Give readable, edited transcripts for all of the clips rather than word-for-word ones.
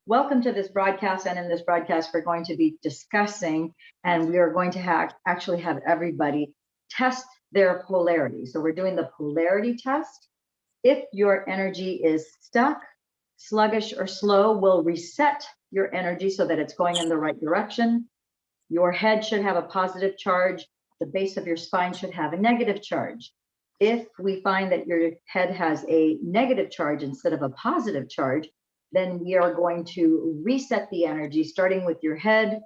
Welcome to this broadcast, and in this broadcast we're going to be discussing, and we are going to actually have everybody test their polarity. So we're doing the polarity test. If your energy is stuck, sluggish, or slow, we'll reset your energy so that it's going in the right direction. Your head should have a positive charge. The base of your spine should have a negative charge. If we find that your head has a negative charge instead of a positive charge, then we are going to reset the energy, starting with your head,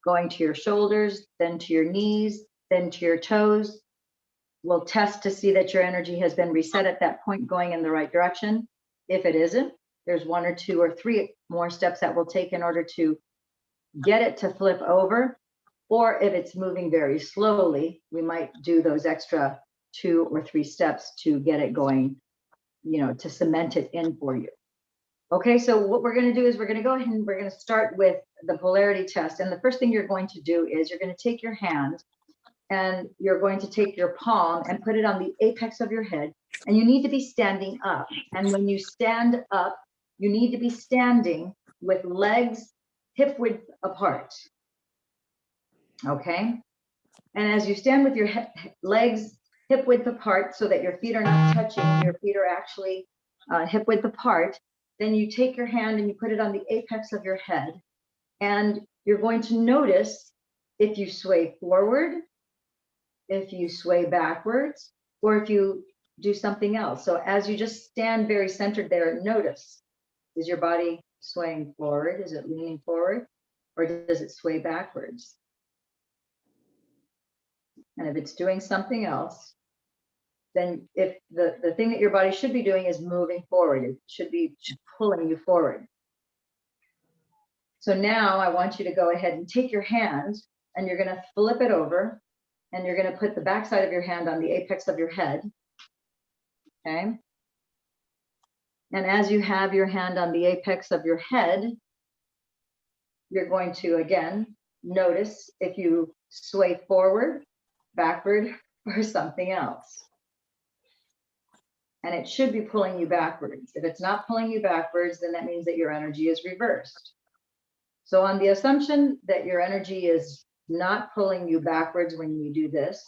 going to your shoulders, then to your knees, then to your toes. We'll test to see that your energy has been reset at that point, going in the right direction. If it isn't, there's 1 or 2 or 3 more steps that we'll take in order to get it to flip over. Or if it's moving very slowly, we might do those extra 2 or 3 steps to get it going, to cement it in for you. Okay, so what we're going to do is we're going to go ahead and we're going to start with the polarity test. And the first thing you're going to do is you're going to take your hand and you're going to take your palm and put it on the apex of your head. And you need to be standing up. And when you stand up, you need to be standing with legs hip width apart. Okay, and as you stand with your legs hip width apart so that your feet are not touching, your feet are actually hip width apart, then you take your hand and you put it on the apex of your head, and you're going to notice if you sway forward, if you sway backwards, or if you do something else. So as you just stand very centered there, notice, is your body swaying forward? Is it leaning forward? Or does it sway backwards? And if it's doing something else, then if the thing that your body should be doing is moving forward, it should be pulling you forward. So now I want you to go ahead and take your hand and you're going to flip it over and you're going to put the back side of your hand on the apex of your head. Okay. And as you have your hand on the apex of your head, you're going to again notice if you sway forward, backward, or something else. And it should be pulling you backwards. If it's not pulling you backwards, then that means that your energy is reversed. So on the assumption that your energy is not pulling you backwards when you do this,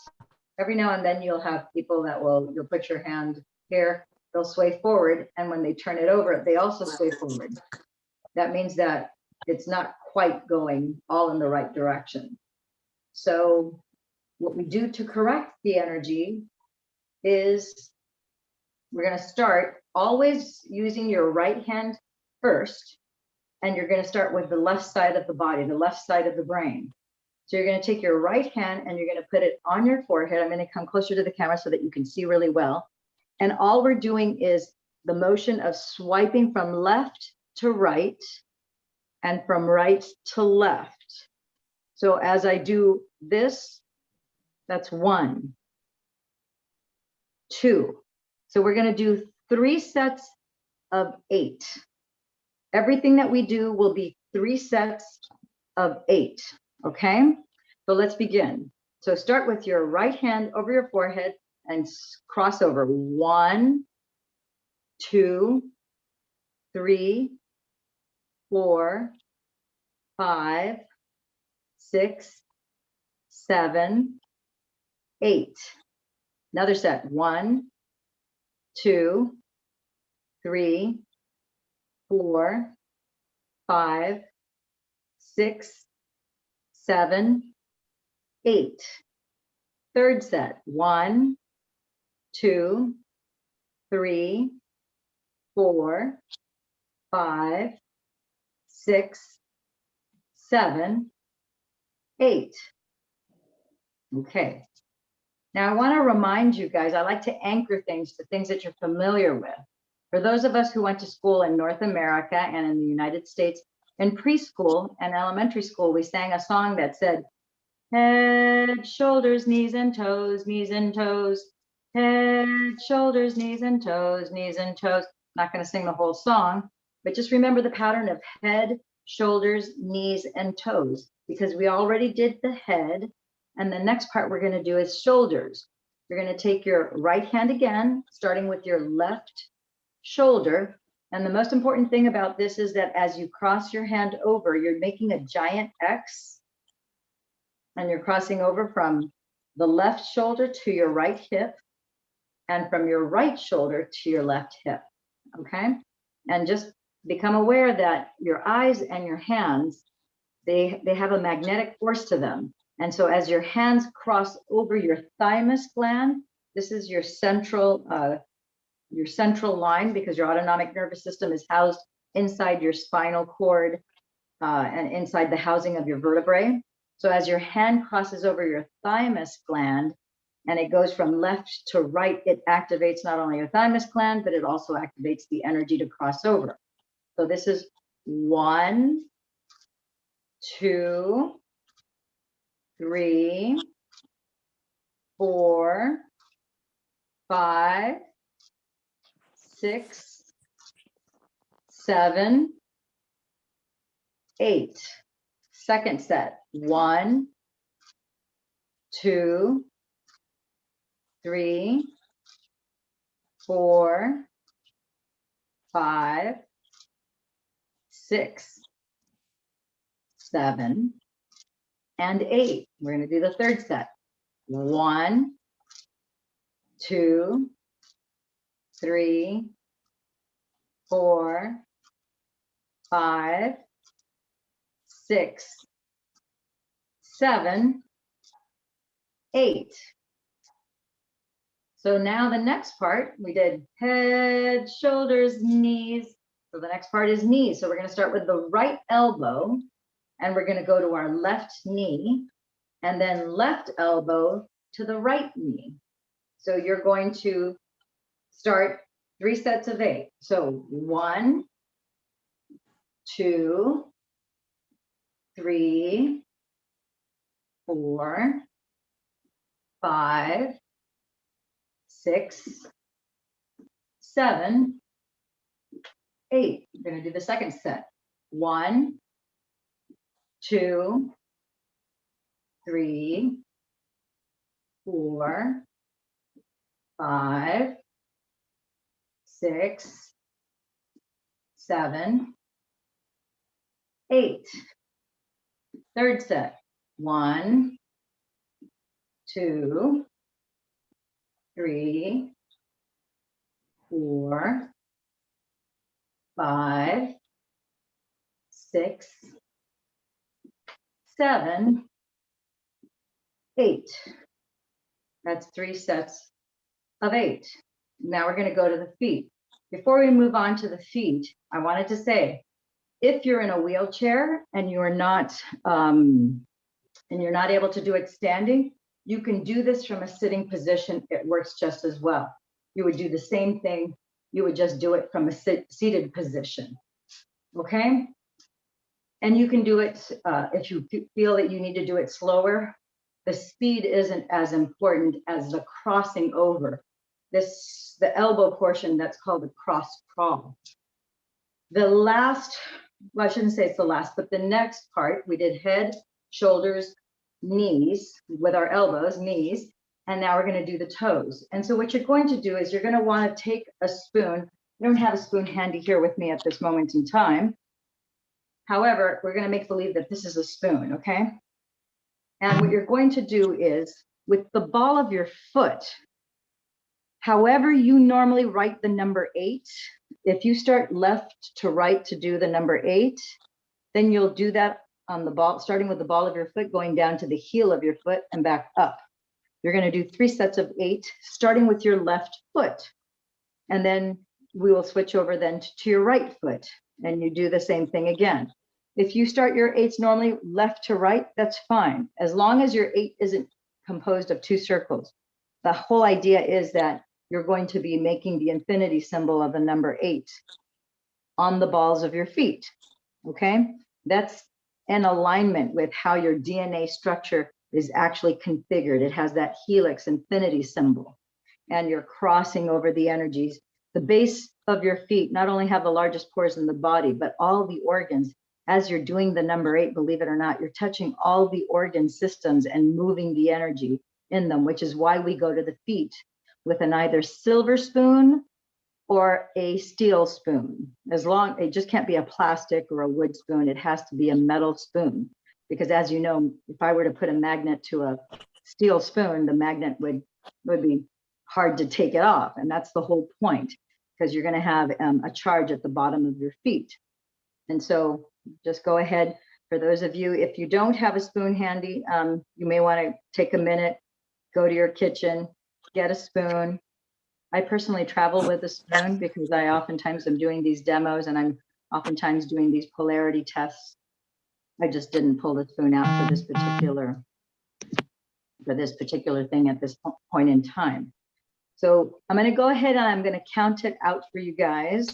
every now and then you'll have people that you'll put your hand here, they'll sway forward, and when they turn it over, they also sway forward. That means that it's not quite going all in the right direction. So what we do to correct the energy is we're going to start always using your right hand first, and you're going to start with the left side of the body, the left side of the brain. So you're going to take your right hand and you're going to put it on your forehead. I'm going to come closer to the camera so that you can see really well. And all we're doing is the motion of swiping from left to right and from right to left. So as I do this, that's 1, 2. So we're going to do 3 sets of 8. Everything that we do will be 3 sets of 8. Okay, so let's begin. So start with your right hand over your forehead and cross over. 1, 2, 3, 4, 5, 6, 7, 8. Another set. 1, 2, 3, 4, 5, 6, 7, 8. Third set. 1, 2, 3, 4, 5, 6, 7, 8. Okay. Now I want to remind you guys, I like to anchor things to things that you're familiar with. For those of us who went to school in North America and in the United States, in preschool and elementary school, we sang a song that said, head, shoulders, knees and toes, knees and toes, head, shoulders, knees and toes, knees and toes. I'm not going to sing the whole song, but just remember the pattern of head, shoulders, knees, and toes, because we already did the head. And the next part we're going to do is shoulders. You're going to take your right hand again, starting with your left shoulder, And the most important thing about this is that as you cross your hand over, you're making a giant X, and you're crossing over from the left shoulder to your right hip, and from your right shoulder to your left hip, okay? And just become aware that your eyes and your hands, they have a magnetic force to them. And so as your hands cross over your thymus gland, this is your central line, because your autonomic nervous system is housed inside your spinal cord and inside the housing of your vertebrae. So as your hand crosses over your thymus gland and it goes from left to right, it activates not only your thymus gland, but it also activates the energy to cross over. So this is 1, 2, 3, 4, 5, 6, 7, 8. Second set. 1, 2, 3, 4, 5, 6, 7, and 8. We're going to do the third set. 1, 2, 3, 4, 5, 6, 7, 8. So now the next part, we did head, shoulders, knees. So the next part is knees. So we're going to start with the right elbow, and we're going to go to our left knee, and then left elbow to the right knee. So you're going to start 3 sets of 8. So 1, 2, 3, 4, 5, 6, 7, 8. We're going to do the second set. 1, 2, 3, 4, 5, 6, 7, 8. Third set. 1, 2, 3, 4, 5, 6, 7, 8. That's 3 sets of 8. Now we're going to go to the feet. Before we move on to the feet, I wanted to say, if you're in a wheelchair and you're not able to do it standing, you can do this from a sitting position. It works just as well. You would do the same thing. You would just do it from a seated position. Okay? And you can do it if you feel that you need to do it slower. The speed isn't as important as the crossing over. The elbow portion, that's called the cross crawl. The last, well, I shouldn't say it's the last, but the next part, we did head, shoulders, knees with our elbows, knees, and now we're going to do the toes. And so what you're going to do is you're going to want to take a spoon. I don't have a spoon handy here with me at this moment in time. However, we're going to make believe that this is a spoon, okay? And what you're going to do is, with the ball of your foot, however you normally write the number 8, if you start left to right to do the number 8, then you'll do that on the ball, starting with the ball of your foot, going down to the heel of your foot and back up. You're going to do 3 sets of 8, starting with your left foot. And then we will switch over then to your right foot, and you do the same thing again. If you start your 8s normally left to right, that's fine, as long as your 8 isn't composed of 2 circles. The whole idea is that you're going to be making the infinity symbol of the number 8 on the balls of your feet, okay? That's in alignment with how your DNA structure is actually configured. It has that helix infinity symbol, and you're crossing over the energies. The base of your feet not only have the largest pores in the body, but all the organs. As you're doing the number 8, believe it or not, you're touching all the organ systems and moving the energy in them, which is why we go to the feet with an either silver spoon or a steel spoon. It just can't be a plastic or a wood spoon. It has to be a metal spoon, because as you know, if I were to put a magnet to a steel spoon, the magnet would be hard to take it off. And that's the whole point, because you're going to have a charge at the bottom of your feet. And so just go ahead. For those of you, if you don't have a spoon handy, you may want to take a minute, go to your kitchen, get a spoon. I personally travel with a spoon because I oftentimes am doing these demos and I'm oftentimes doing these polarity tests. I just didn't pull the spoon out for this particular thing at this point in time. So I'm going to go ahead and I'm going to count it out for you guys.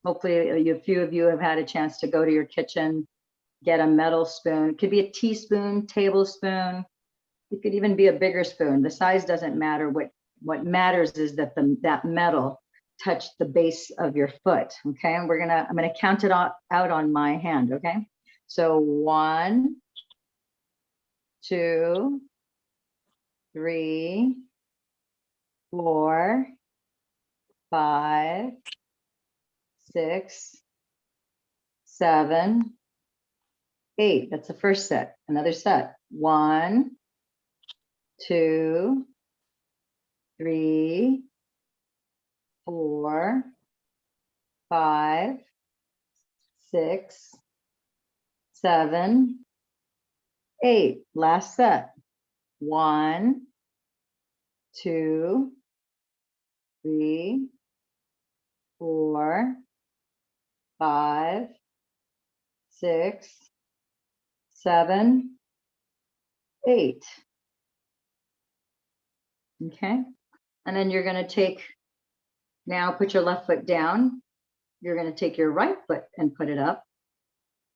Hopefully a few of you have had a chance to go to your kitchen, get a metal spoon. It could be a teaspoon, tablespoon. It could even be a bigger spoon. The size doesn't matter. What matters is that that metal touched the base of your foot. Okay, and I'm gonna count it out on my hand. Okay, so 1, 2, 3, 4, 5, 6, 7, 8. That's the first set. Another set. 1, 2, 3, 4, 5, 6, 7, 8. Last set. 1, 2, 3, 4, 5, 6, 7, 8. Okay. And then you're going to now put your left foot down. You're going to take your right foot and put it up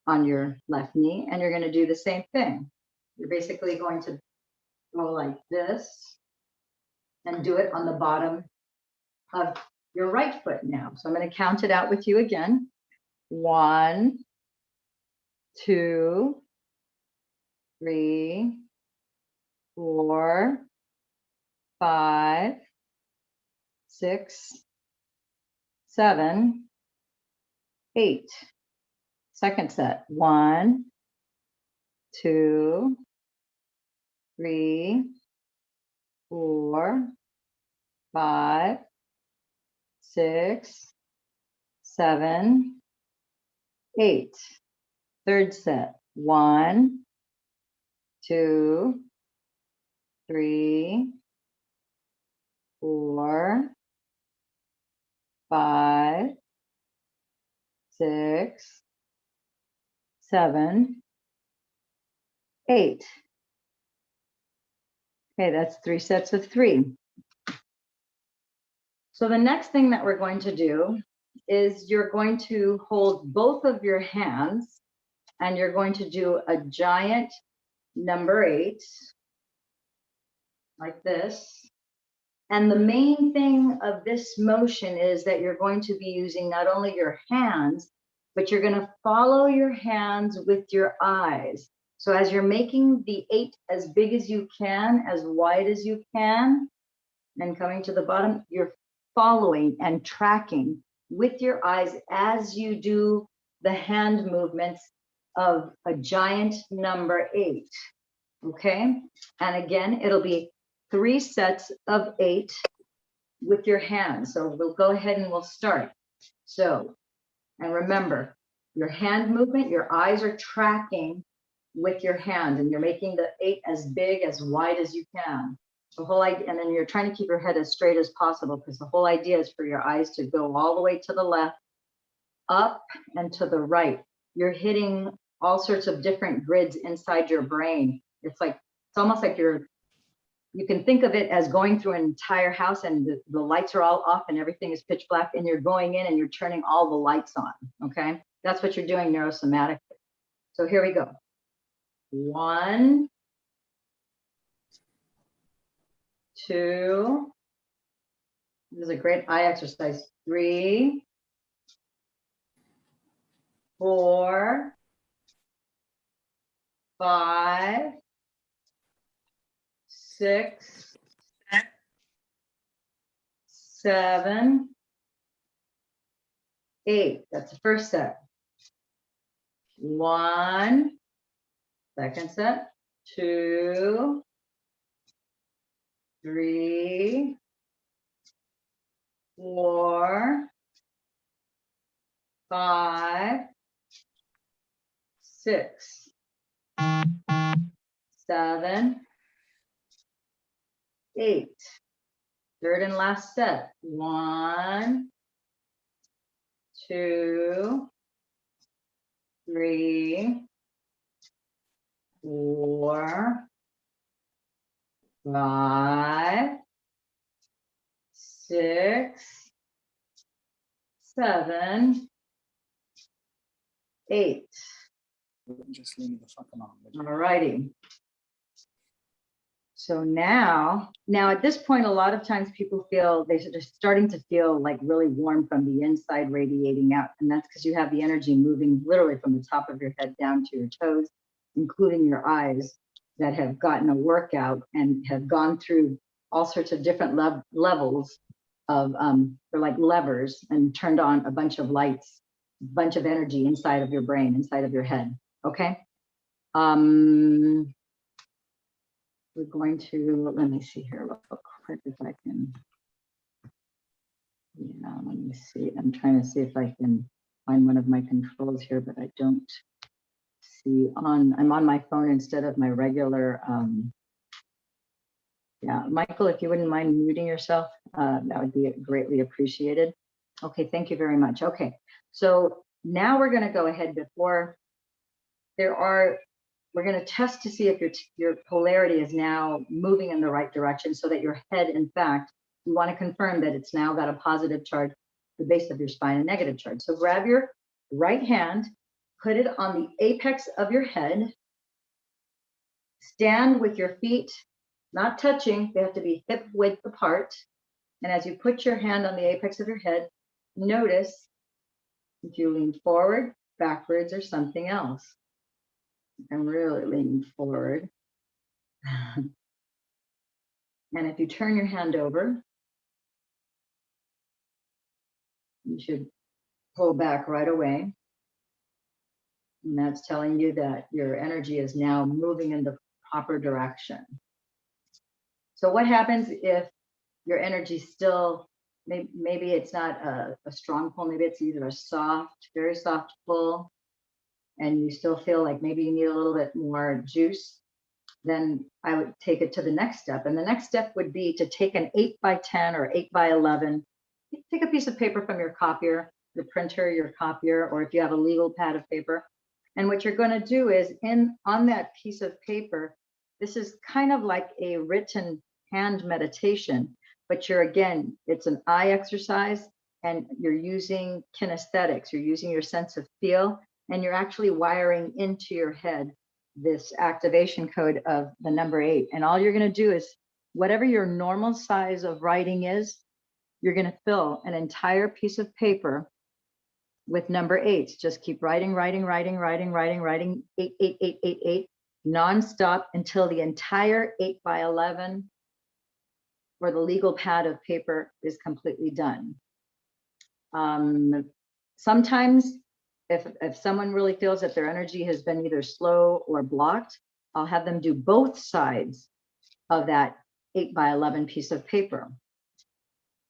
on your left knee. And you're going to do the same thing. You're basically going to go like this and do it on the bottom of your right foot now. So I'm going to count it out with you again. 1, 2, 3, 4, 5, 6, 7, 8. Second set. 1, 2, 3, 4, 5, 6, 7, 8. Third set. 1, 2, 3, 4, 5, 6, 7, 8. Okay, that's 3 sets of 3. So the next thing that we're going to do is you're going to hold both of your hands and you're going to do a giant number 8 like this. And the main thing of this motion is that you're going to be using not only your hands, but you're going to follow your hands with your eyes. So as you're making the 8 as big as you can, as wide as you can, and coming to the bottom, you're following and tracking with your eyes as you do the hand movements of a giant number 8. Okay? And again, it'll be 3 sets of 8 with your hands. So we'll go ahead and we'll start. So, and remember, your hand movement, your eyes are tracking with your hand, and you're making the 8 as big, as wide as you can. The whole idea, and then you're trying to keep your head as straight as possible, because the whole idea is for your eyes to go all the way to the left, up, and to the right. You're hitting all sorts of different grids inside your brain. It's almost like you can think of it as going through an entire house and the lights are all off and everything is pitch black, and you're going in and you're turning all the lights on. Okay, that's what you're doing neurosomatically. So here we go. 1, 2. This is a great eye exercise. 3, 4, 5, 6, 7, 8. That's the first set. 1. Second set. 2. 3. 4. 5. 6. 7. 8. Third and last set. 1. 2. 3. 4. 5. 6. 7. 8. Just leave me the fuck alone. All righty. So now at this point, a lot of times people feel they're starting to feel like really warm from the inside radiating out. And that's because you have the energy moving literally from the top of your head down to your toes, including your eyes that have gotten a workout and have gone through all sorts of different levels of, they're like levers, and turned on a bunch of lights, a bunch of energy inside of your brain, inside of your head. Okay. We're going to, let me see here real quick if I can. Yeah, let me see. I'm trying to see if I can find one of my controls here, but I don't see I'm on my phone instead of my regular. Yeah, Michael, if you wouldn't mind muting yourself, that would be greatly appreciated. Okay, thank you very much. Okay, so now we're going to go ahead before we're going to test to see if your polarity is now moving in the right direction, so that your head, in fact, you want to confirm that it's now got a positive charge at the base of your spine, a negative charge. So grab your right hand, put it on the apex of your head, stand with your feet not touching, they have to be hip width apart. And as you put your hand on the apex of your head, notice if you lean forward, backwards, or something else. I'm really leaning forward. And if you turn your hand over, you should pull back right away. And that's telling you that your energy is now moving in the proper direction. So what happens if your energy still, maybe it's not a strong pull, maybe it's either a soft, very soft pull, and you still feel like maybe you need a little bit more juice, then I would take it to the next step. And the next step would be to take an 8x10 or 8x11, take a piece of paper from your copier, your printer, your copier, or if you have a legal pad of paper. And what you're going to do is on that piece of paper, this is kind of like a written hand meditation, but it's an eye exercise, and you're using kinesthetics, you're using your sense of feel, and you're actually wiring into your head this activation code of the number 8. And all you're going to do is whatever your normal size of writing is, you're going to fill an entire piece of paper with number 8s. Just keep writing 8, 8, 8, 8, 8, nonstop until the entire 8x11 or the legal pad of paper is completely done. Sometimes if someone really feels that their energy has been either slow or blocked, I'll have them do both sides of that 8x11 piece of paper.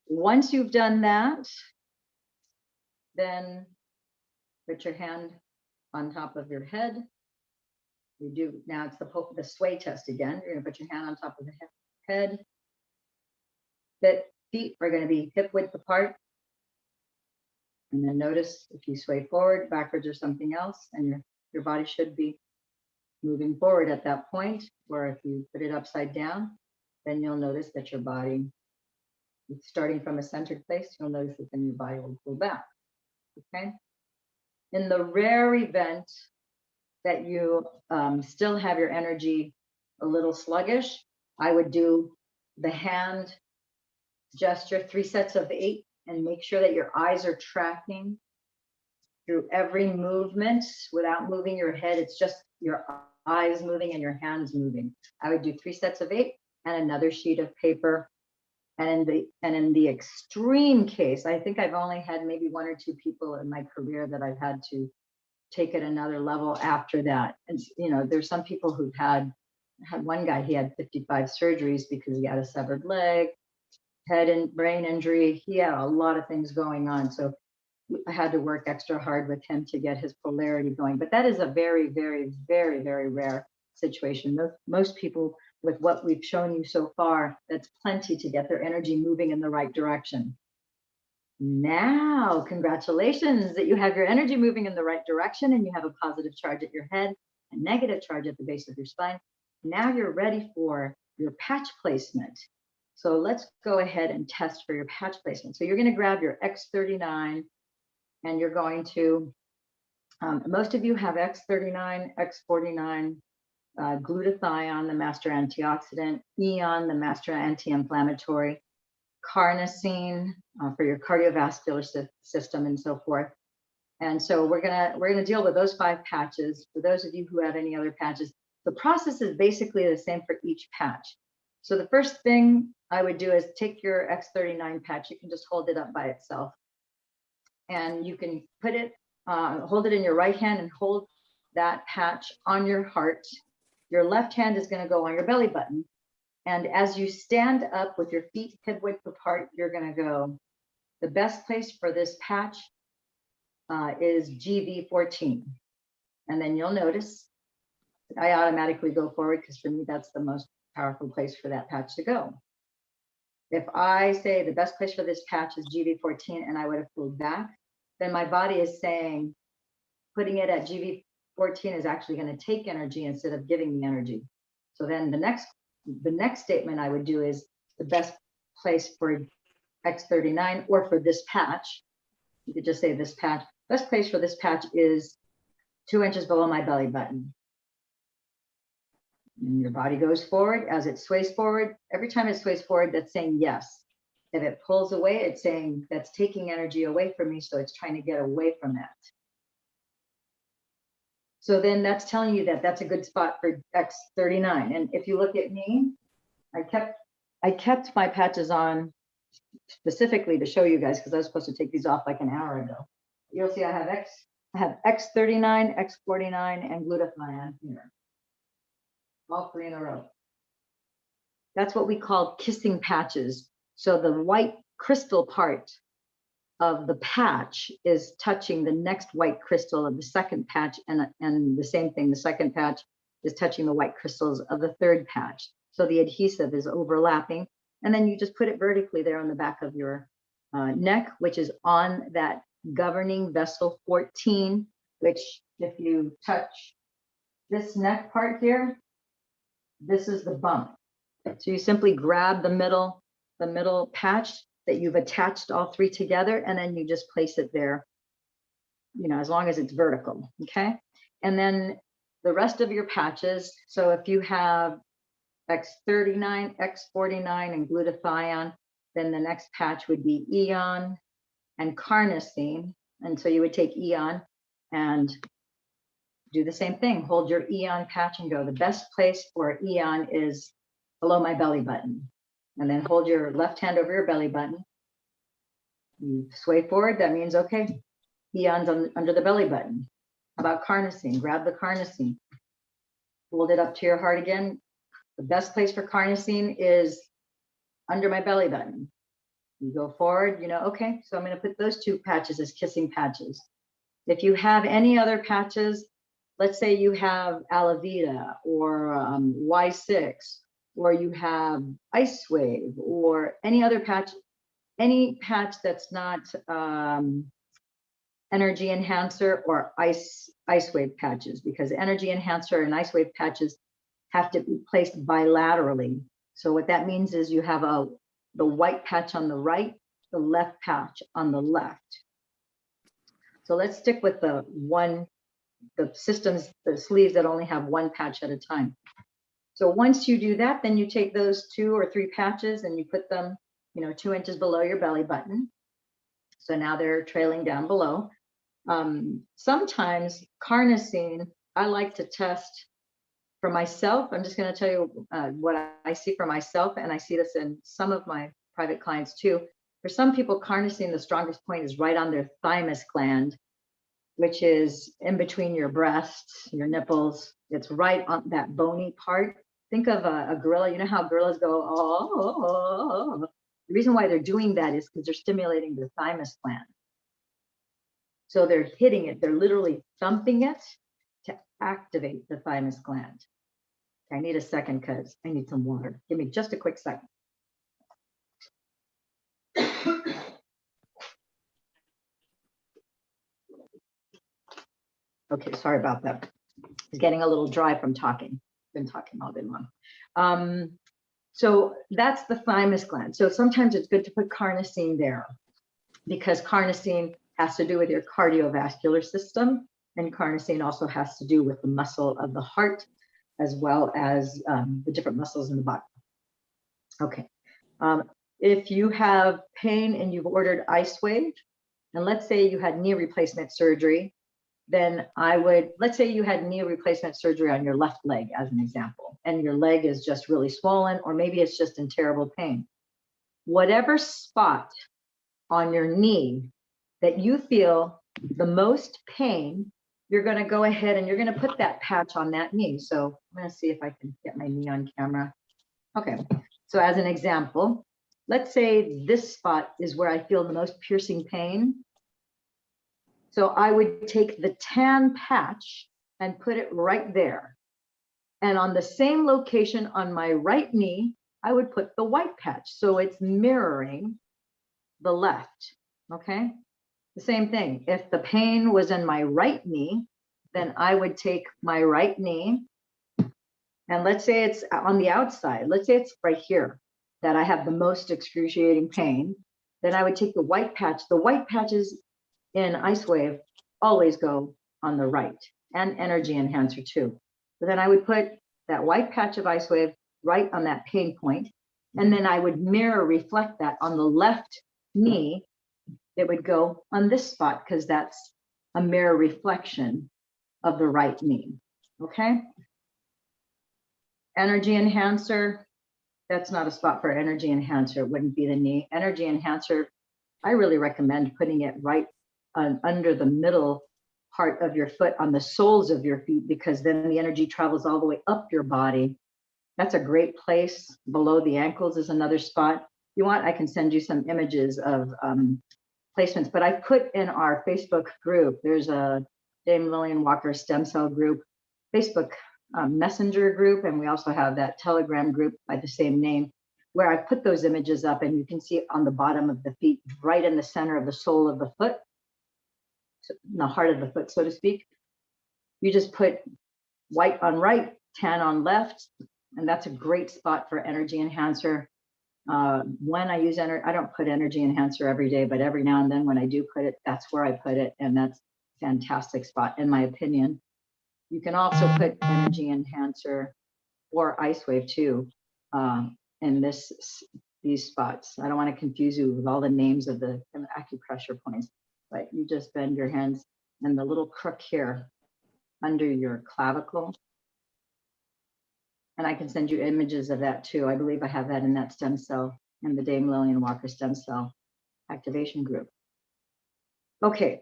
Once you've done that, then put your hand on top of your head. Now it's the sway test again. You're gonna put your hand on top of the head. The feet are gonna be hip width apart. And then notice if you sway forward, backwards, or something else, and your body should be moving forward at that point. Or if you put it upside down, then you'll notice that your body, starting from a centered place, you'll notice that then your body will pull back. Okay. In the rare event that you still have your energy a little sluggish, I would do the hand gesture, 3 sets of 8, and make sure that your eyes are tracking through every movement without moving your head. It's just your eyes moving and your hands moving. I would do 3 sets of 8 and another sheet of paper And in the extreme case, I think I've only had maybe 1 or 2 people in my career that I've had to take it another level after that. And you know, there's some people who've had one guy, he had 55 surgeries because he had a severed leg, head and brain injury. He had a lot of things going on. So I had to work extra hard with him to get his polarity going. But that is a very, very, very, very rare situation. Most people, with what we've shown you so far, that's plenty to get their energy moving in the right direction. Now, congratulations that you have your energy moving in the right direction and you have a positive charge at your head, a negative charge at the base of your spine. Now you're ready for your patch placement. So let's go ahead and test for your patch placement. So you're going to grab your X39 and you're going to, most of you have X39, X49, glutathione, the master antioxidant, eon, the master anti-inflammatory, carnosine for your cardiovascular system and so forth. And so we're gonna deal with those 5 patches. For those of you who have any other patches, the process is basically the same for each patch. So the first thing I would do is take your X39 patch. You can just hold it up by itself, and you can put it, hold it in your right hand and hold that patch on your heart. Your left hand is going to go on your belly button. And as you stand up with your feet hip width apart, you're going to go, the best place for this patch is GV14. And then you'll notice I automatically go forward because for me, that's the most powerful place for that patch to go. If I say the best place for this patch is GV14 and I would have pulled back, then my body is saying, putting it at GV14 is actually going to take energy instead of giving me energy. So then the next statement I would do is the best place for X39 or for this patch. You could just say this patch, best place for this patch is 2 inches below my belly button. And your body goes forward. As it sways forward, every time it sways forward, that's saying yes. If it pulls away, it's saying that's taking energy away from me, so it's trying to get away from that. So then that's telling you that that's a good spot for X39. And if you look at me, I kept my patches on specifically to show you guys because I was supposed to take these off like an hour ago. You'll see I have X39, X49, and glutathione here. All 3 in a row. That's what we call kissing patches. So the white crystal part of the patch is touching the next white crystal of the second patch, and the same thing, the second patch is touching the white crystals of the third patch. So the adhesive is overlapping, and then you just put it vertically there on the back of your neck, which is on that governing vessel 14, which if you touch this neck part here, this is the bump. So you simply grab the middle patch that you've attached all 3 together, and then you just place it there, you know, as long as it's vertical, okay? And then the rest of your patches, so if you have X39, X49, and glutathione, then the next patch would be eon and carnosine. And so you would take eon and do the same thing. Hold your eon patch and go, the best place for eon is below my belly button. And then hold your left hand over your belly button. You sway forward, that means, okay, eon's under the belly button. How about carnosine? Grab the carnosine. Hold it up to your heart again. The best place for carnosine is under my belly button. You go forward, you know, okay, so I'm going to put those 2 patches as kissing patches. If you have any other patches, let's say you have Alavita or Y6, or you have Ice Wave, or any other patch, any patch that's not energy enhancer or ice wave patches, because energy enhancer and ice wave patches have to be placed bilaterally. So what that means is you have the white patch on the right, the left patch on the left. So let's stick with the sleeves that only have 1 patch at a time. So once you do that, then you take those 2 or 3 patches and you put them, you know, 2 inches below your belly button. So now they're trailing down below. Sometimes carnosine, I like to test for myself. I'm just going to tell you what I see for myself, and I see this in some of my private clients too. For some people, carnosine, the strongest point is right on their thymus gland, which is in between your breasts, your nipples. It's right on that bony part. Think of a gorilla. You know how gorillas go, oh. The reason why they're doing that is because they're stimulating their thymus gland. So they're hitting it. They're literally thumping it to activate the thymus gland. I need a second because I need some water. Give me just a quick second. Okay, sorry about that. It's getting a little dry from talking. Been talking all day long. So that's the thymus gland. So sometimes it's good to put carnosine there because carnosine has to do with your cardiovascular system, and carnosine also has to do with the muscle of the heart, as well as the different muscles in the body. Okay. If you have pain and you've ordered IceWave, and let's say you had knee replacement surgery, then I would, let's say you had knee replacement surgery on your left leg as an example, and your leg is just really swollen, or maybe it's just in terrible pain. Whatever spot on your knee that you feel the most pain, you're going to go ahead and you're going to put that patch on that knee. So I'm going to see if I can get my knee on camera. Okay. So as an example, let's say this spot is where I feel the most piercing pain. So I would take the tan patch and put it right there. And on the same location on my right knee, I would put the white patch. So it's mirroring the left, okay? The same thing. If the pain was in my right knee, then I would take my right knee, and let's say it's on the outside. Let's say it's right here that I have the most excruciating pain. Then I would take the white patch. The white patches in IceWave always go on the right, and energy enhancer too. So then I would put that white patch of IceWave right on that pain point, and then I would mirror reflect that on the left knee. It would go on this spot because that's a mirror reflection of the right knee. Okay. Energy enhancer, that's not a spot for energy enhancer. It wouldn't be the knee. Energy enhancer, I really recommend putting it right under the middle part of your foot, on the soles of your feet, because then the energy travels all the way up your body. That's a great place. Below the ankles is another spot. If you want, I can send you some images of placements, but I put in our Facebook group, there's a Dame Lillian Walker stem cell group, Facebook messenger group, and we also have that Telegram group by the same name, where I put those images up, and you can see it on the bottom of the feet, right in the center of the sole of the foot, so in the heart of the foot, so to speak. You just put white on right, tan on left, and that's a great spot for energy enhancer. When I use I don't put energy enhancer every day, but every now and then when I do put it, that's where I put it, and that's a fantastic spot in my opinion. You can also put energy enhancer or IceWave too in these spots. I don't want to confuse you with all the names of the acupressure points, but you just bend your hands and the little crook here under your clavicle. And I can send you images of that too. I believe I have that in that stem cell, in the Dame Lillian Walker stem cell activation group. Okay,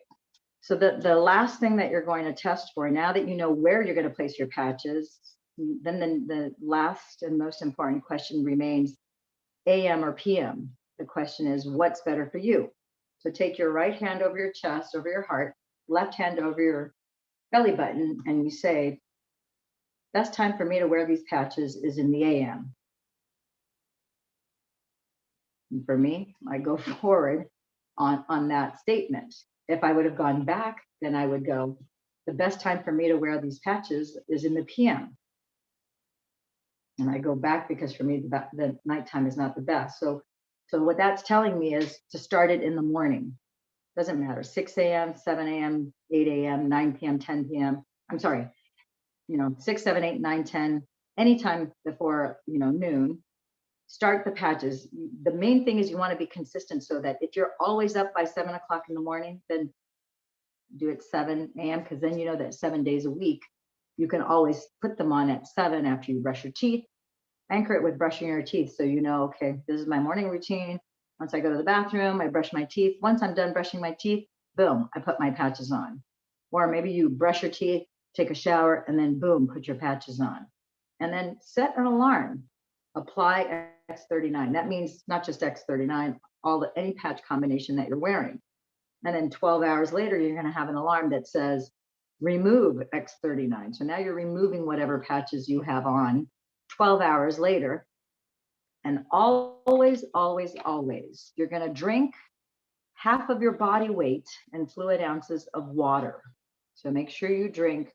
so the last thing that you're going to test for, now that you know where you're going to place your patches, then the last and most important question remains AM or PM. The question is, what's better for you? So take your right hand over your chest, over your heart, left hand over your belly button, and you say, best time for me to wear these patches is in the AM. And for me, I go forward on that statement. If I would have gone back, then I would go, the best time for me to wear these patches is in the PM. And I go back because for me, the nighttime is not the best. So what that's telling me is to start it in the morning. Doesn't matter, 6 a.m., 7 a.m., 8 a.m., 9 p.m., 10 p.m. I'm sorry, 6, 7, 8, 9, 10, anytime before, noon, start the patches. The main thing is you want to be consistent so that if you're always up by 7 o'clock in the morning, then do it 7 a.m. because then you know that 7 days a week, you can always put them on at 7 after you brush your teeth. anchor it with brushing your teeth. So, okay, this is my morning routine. Once I go to the bathroom, I brush my teeth. Once I'm done brushing my teeth, boom, I put my patches on. Or maybe you brush your teeth, take a shower, and then boom, put your patches on. And then set an alarm. Apply X39. That means not just X39, any patch combination that you're wearing. And then 12 hours later, you're going to have an alarm that says, remove X39. So now you're removing whatever patches you have on 12 hours later. And always, always, always, you're going to drink half of your body weight in fluid ounces of water. So make sure you drink,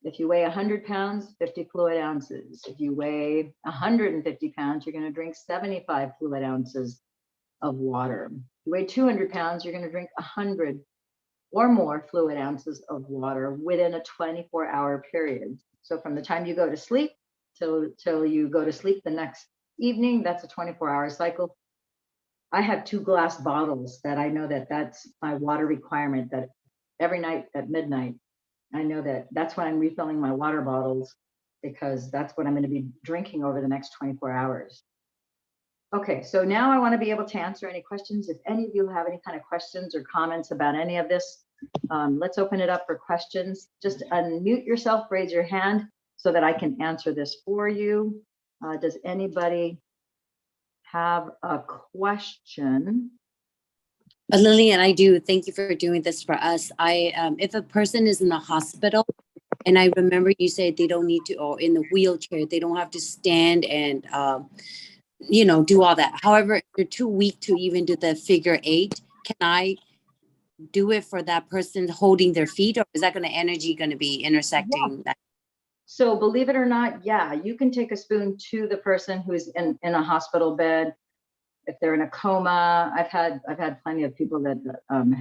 if you weigh 100 pounds, 50 fluid ounces. If you weigh 150 pounds, you're going to drink 75 fluid ounces of water. If you weigh 200 pounds, you're going to drink 100 or more fluid ounces of water within a 24-hour period. So from the time you go to sleep till you go to sleep the next evening, that's a 24-hour cycle. I have 2 glass bottles that I know that's my water requirement, that every night at midnight, I know that's when I'm refilling my water bottles, because that's what I'm going to be drinking over the next 24 hours. Okay, so now I want to be able to answer any questions. If any of you have any kind of questions or comments about any of this, let's open it up for questions. Just unmute yourself, raise your hand so that I can answer this for you. Does anybody have a question? Lillian, I do. Thank you for doing this for us. If a person is in the hospital, and I remember you said they don't need to, or in the wheelchair, they don't have to stand and, do all that. However, if they're too weak to even do the figure 8, can I do it for that person holding their feet, or is that energy going to be intersecting that? So believe it or not, yeah, you can take a spoon to the person who's in a hospital bed. If they're in a coma, I've had plenty of people that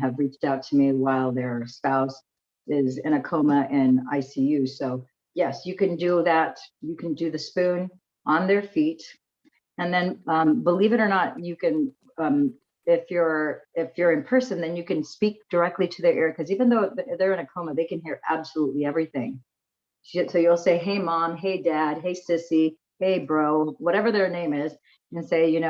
have reached out to me while their spouse is in a coma in ICU. So yes, you can do that. You can do the spoon on their feet, and then believe it or not, you can. If you're in person, then you can speak directly to their ear, because even though they're in a coma, they can hear absolutely everything. So you'll say, hey mom, hey dad, hey sissy, hey bro, whatever their name is, and say,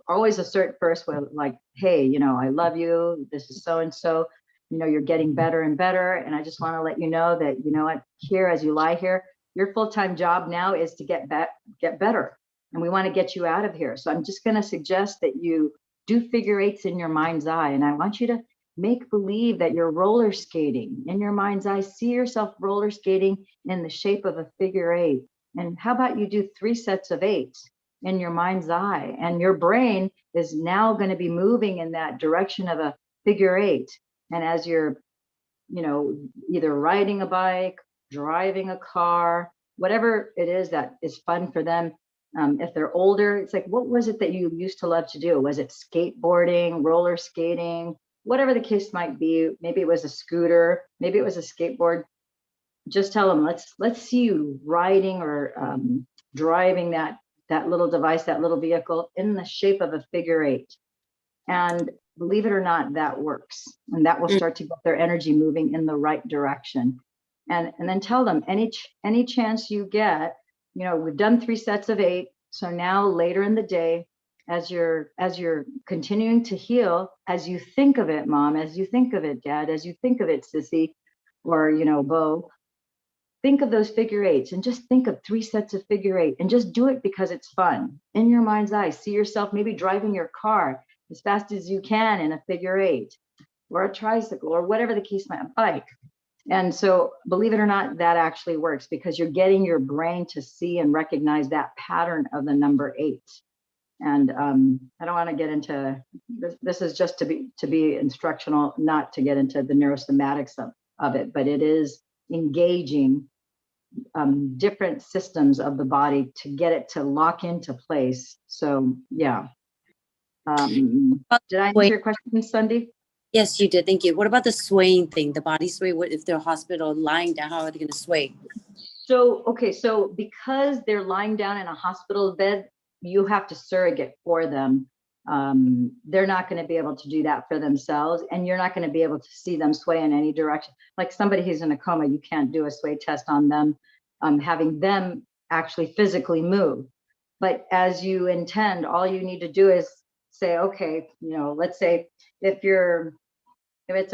always assert first with like, hey, I love you. This is so and so. You're getting better and better, and I just want to let you know that what, here as you lie here, your full-time job now is to get better, and we want to get you out of here. So I'm just going to suggest that you do figure 8s in your mind's eye, and I want you to make believe that you're roller skating in your mind's eye. See yourself roller skating in the shape of a figure 8. And how about you do 3 sets of 8s in your mind's eye? And your brain is now going to be moving in that direction of a figure 8. And as you're, either riding a bike, driving a car, whatever it is that is fun for them. If they're older, it's like, what was it that you used to love to do? Was it skateboarding, roller skating? Whatever the case might be, maybe it was a scooter, maybe it was a skateboard. Just tell them, let's see you riding or driving that little device, that little vehicle in the shape of a figure 8. And believe it or not, that works. And that will start to get their energy moving in the right direction. And then tell them, any chance you get, we've done 3 sets of 8. So now later in the day, as you're continuing to heal, as you think of it, mom, as you think of it, dad, as you think of it, sissy, or Bo, think of those figure 8s and just think of 3 sets of figure 8 and just do it because it's fun. In your mind's eye, see yourself maybe driving your car as fast as you can in a figure 8, or a tricycle, or whatever the case might be, bike. And so believe it or not, that actually works, because you're getting your brain to see and recognize that pattern of the number 8. And I don't want to get into this. This is just to be instructional, not to get into the neurosomatics of it, but it is engaging different systems of the body to get it to lock into place. So yeah. Did I answer your question, Sunday? Yes, you did. Thank you. What about the swaying thing, the body sway? What if they're hospital lying down? How are they going to sway? So, okay. So because they're lying down in a hospital bed, you have to surrogate for them. They're not going to be able to do that for themselves, and you're not going to be able to see them sway in any direction. Like somebody who's in a coma, you can't do a sway test on them, having them actually physically move. But as you intend, all you need to do is say, okay, let's say if it's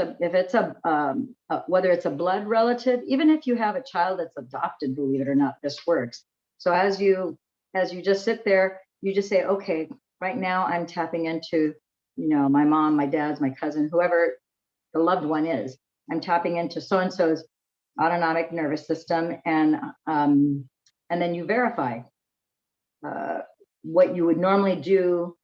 whether it's a blood relative, even if you have a child that's adopted, believe it or not, this works. So as you just sit there, you just say, okay, right now I'm tapping into, my mom, my dad's, my cousin, whoever the loved one is. I'm tapping into so-and-so's autonomic nervous system, and then you verify what you would normally do,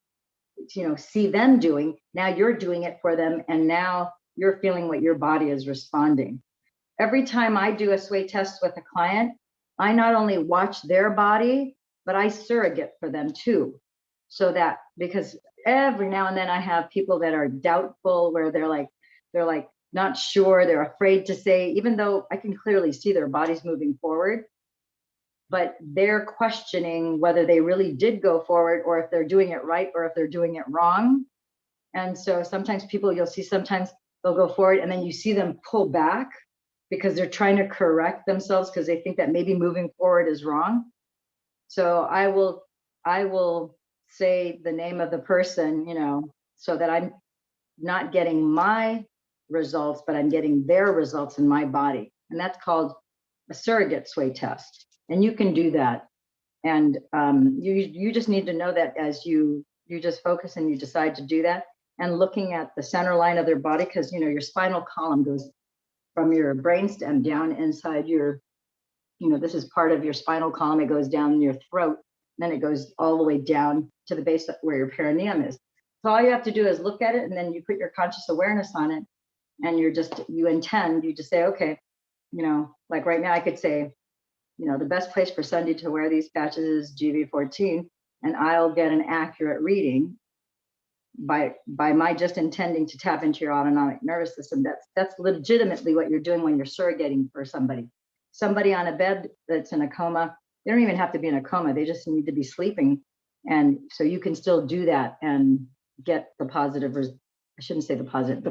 see them doing. Now you're doing it for them, and now you're feeling what your body is responding. Every time I do a sway test with a client, I not only watch their body, but I surrogate for them too. So that, because every now and then I have people that are doubtful, where they're like not sure, they're afraid to say, even though I can clearly see their bodies moving forward, but they're questioning whether they really did go forward, or if they're doing it right, or if they're doing it wrong. And so sometimes you'll see, sometimes they'll go forward and then you see them pull back because they're trying to correct themselves because they think that maybe moving forward is wrong. So I will say the name of the person, so that I'm not getting my results, but I'm getting their results in my body. And that's called a surrogate sway test. And you can do that. And you just need to know that as you just focus and you decide to do that, and looking at the center line of their body, because your spinal column goes from your brainstem down inside your, this is part of your spinal column. It goes down your throat, then it goes all the way down to the base where your perineum is. So all you have to do is look at it, and then you put your conscious awareness on it, and you just say, okay, like right now I could say, the best place for Sunday to wear these patches is GV14, and I'll get an accurate reading by my just intending to tap into your autonomic nervous system. That's legitimately what you're doing when you're surrogating for somebody on a bed that's in a coma. They don't even have to be in a coma, they just need to be sleeping. And so you can still do that and get the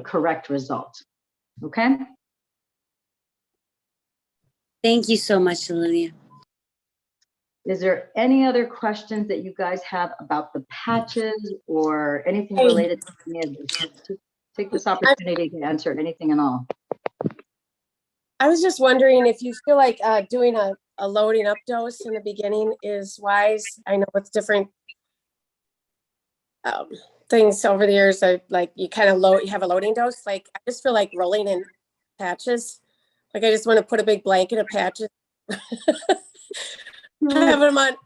correct result. Okay. Thank you so much, Lilia. Is there any other questions that you guys have about the patches or anything related to any of this? Take this opportunity to answer anything and all. I was just wondering if you feel like doing a loading up dose in the beginning is wise. I know it's different things over the years. Like you kind of you have a loading dose. Like I just feel like rolling in patches. Like I just want to put a big blanket of patches. Have them on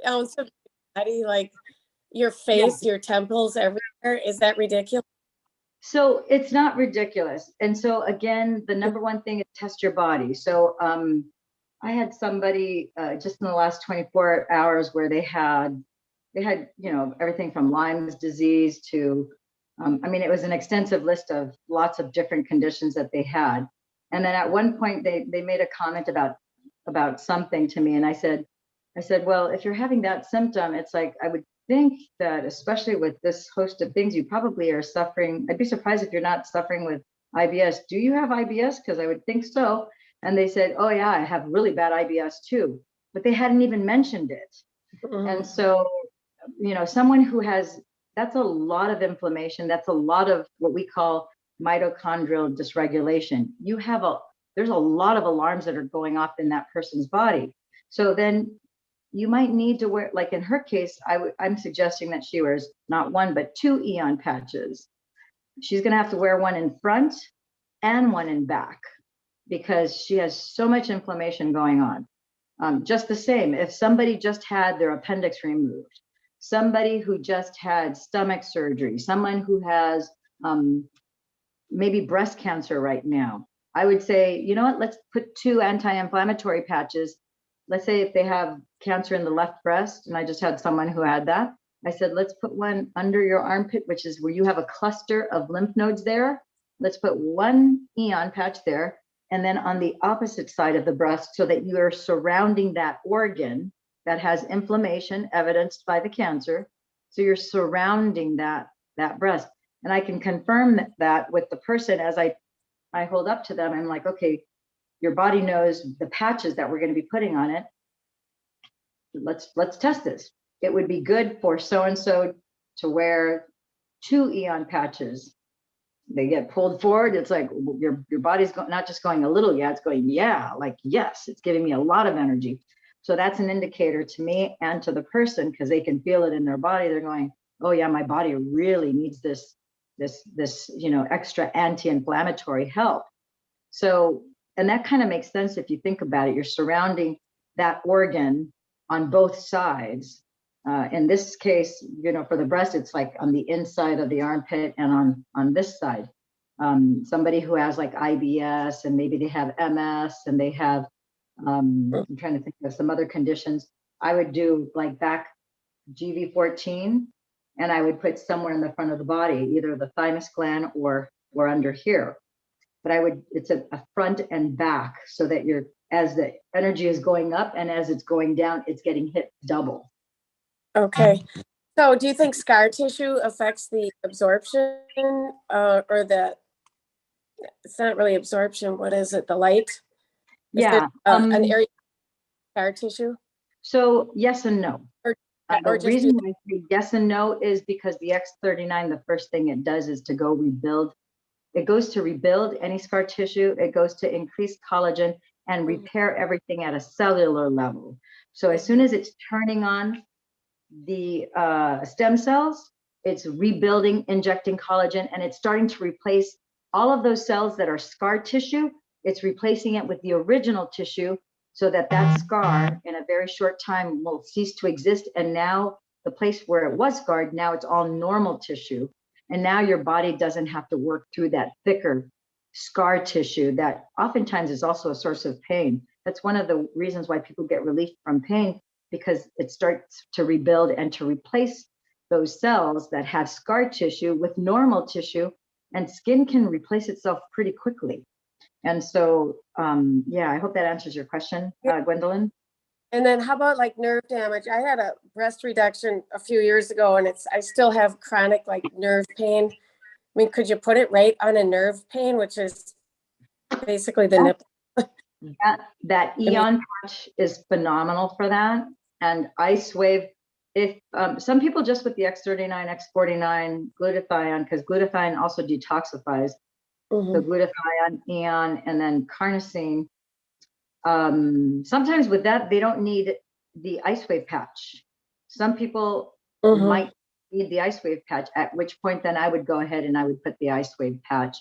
ounce of body, like your face, your temples, everywhere. Is that ridiculous? So it's not ridiculous. And so again, the number one thing is test your body. So I had somebody just in the last 24 hours where they had everything from Lyme's disease to it was an extensive list of lots of different conditions that they had. And then at one point they made a comment about something to me, and I said, well, if you're having that symptom, it's like, I would think that especially with this host of things, you probably are suffering. I'd be surprised if you're not suffering with IBS. Do you have IBS? Because I would think so. And they said, oh yeah, I have really bad IBS too, but they hadn't even mentioned it. Mm-hmm. And so, someone who has, that's a lot of inflammation. That's a lot of what we call mitochondrial dysregulation. There's a lot of alarms that are going off in that person's body. So then you might need to wear, like in her case, I'm suggesting that she wears not one, but 2 Eon patches. She's going to have to wear one in front and one in back because she has so much inflammation going on. Just the same, if somebody just had their appendix removed, somebody who just had stomach surgery, someone who has maybe breast cancer right now, I would say, you know what, let's put 2 anti-inflammatory patches. Let's say if they have cancer in the left breast, and I just had someone who had that, I said, let's put one under your armpit, which is where you have a cluster of lymph nodes there. Let's put 1 Eon patch there. And then on the opposite side of the breast, so that you are surrounding that organ that has inflammation evidenced by the cancer. So you're surrounding that breast. And I can confirm that with the person as I hold up to them. I'm like, okay, your body knows the patches that we're going to be putting on it. let's test this. It would be good for so-and-so to wear 2 Eon patches. They get pulled forward. It's like your body's not just going a little, yeah, it's going, yeah, like, yes, it's giving me a lot of energy. So that's an indicator to me and to the person, because they can feel it in their body. They're going, oh yeah, my body really needs this, extra anti-inflammatory help. So, and that kind of makes sense if you think about it. You're surrounding that organ on both sides. In this case, for the breast, it's like on the inside of the armpit and on this side. Somebody who has like IBS and maybe they have MS and they have, I'm trying to think of some other conditions. I would do like back GV14, and I would put somewhere in the front of the body, either the thymus gland or under here. But it's a front and back, so that as the energy is going up and as it's going down, it's getting hit double. Okay. So do you think scar tissue affects the absorption or it's not really absorption, what is it, the light? Yeah. An area of scar tissue? So yes and no. Or The just reason I say yes and no is because the X39, the first thing it does is to go rebuild. It goes to rebuild any scar tissue. It goes to increase collagen and repair everything at a cellular level. So as soon as it's turning on the stem cells, it's rebuilding, injecting collagen, and it's starting to replace all of those cells that are scar tissue. It's replacing it with the original tissue, so that scar in a very short time will cease to exist. And now the place where it was scarred, now it's all normal tissue. And now your body doesn't have to work through that thicker scar tissue that oftentimes is also a source of pain. That's one of the reasons why people get relief from pain, because it starts to rebuild and to replace those cells that have scar tissue with normal tissue, and skin can replace itself pretty quickly. And so, yeah, I hope that answers your question, Gwendolyn. And then how about like nerve damage? I had a breast reduction a few years ago, and I still have chronic like nerve pain. I mean, could you put it right on a nerve pain, which is basically the nipple? That Eon patch is phenomenal for that. And Ice Wave, if some people just with the X39, X49 glutathione, because glutathione also detoxifies. So glutathione, Eon, and then carnosine. Sometimes with that, they don't need the Ice Wave patch. Some people might need the Ice Wave patch, at which point then I would go ahead and I would put the Ice Wave patch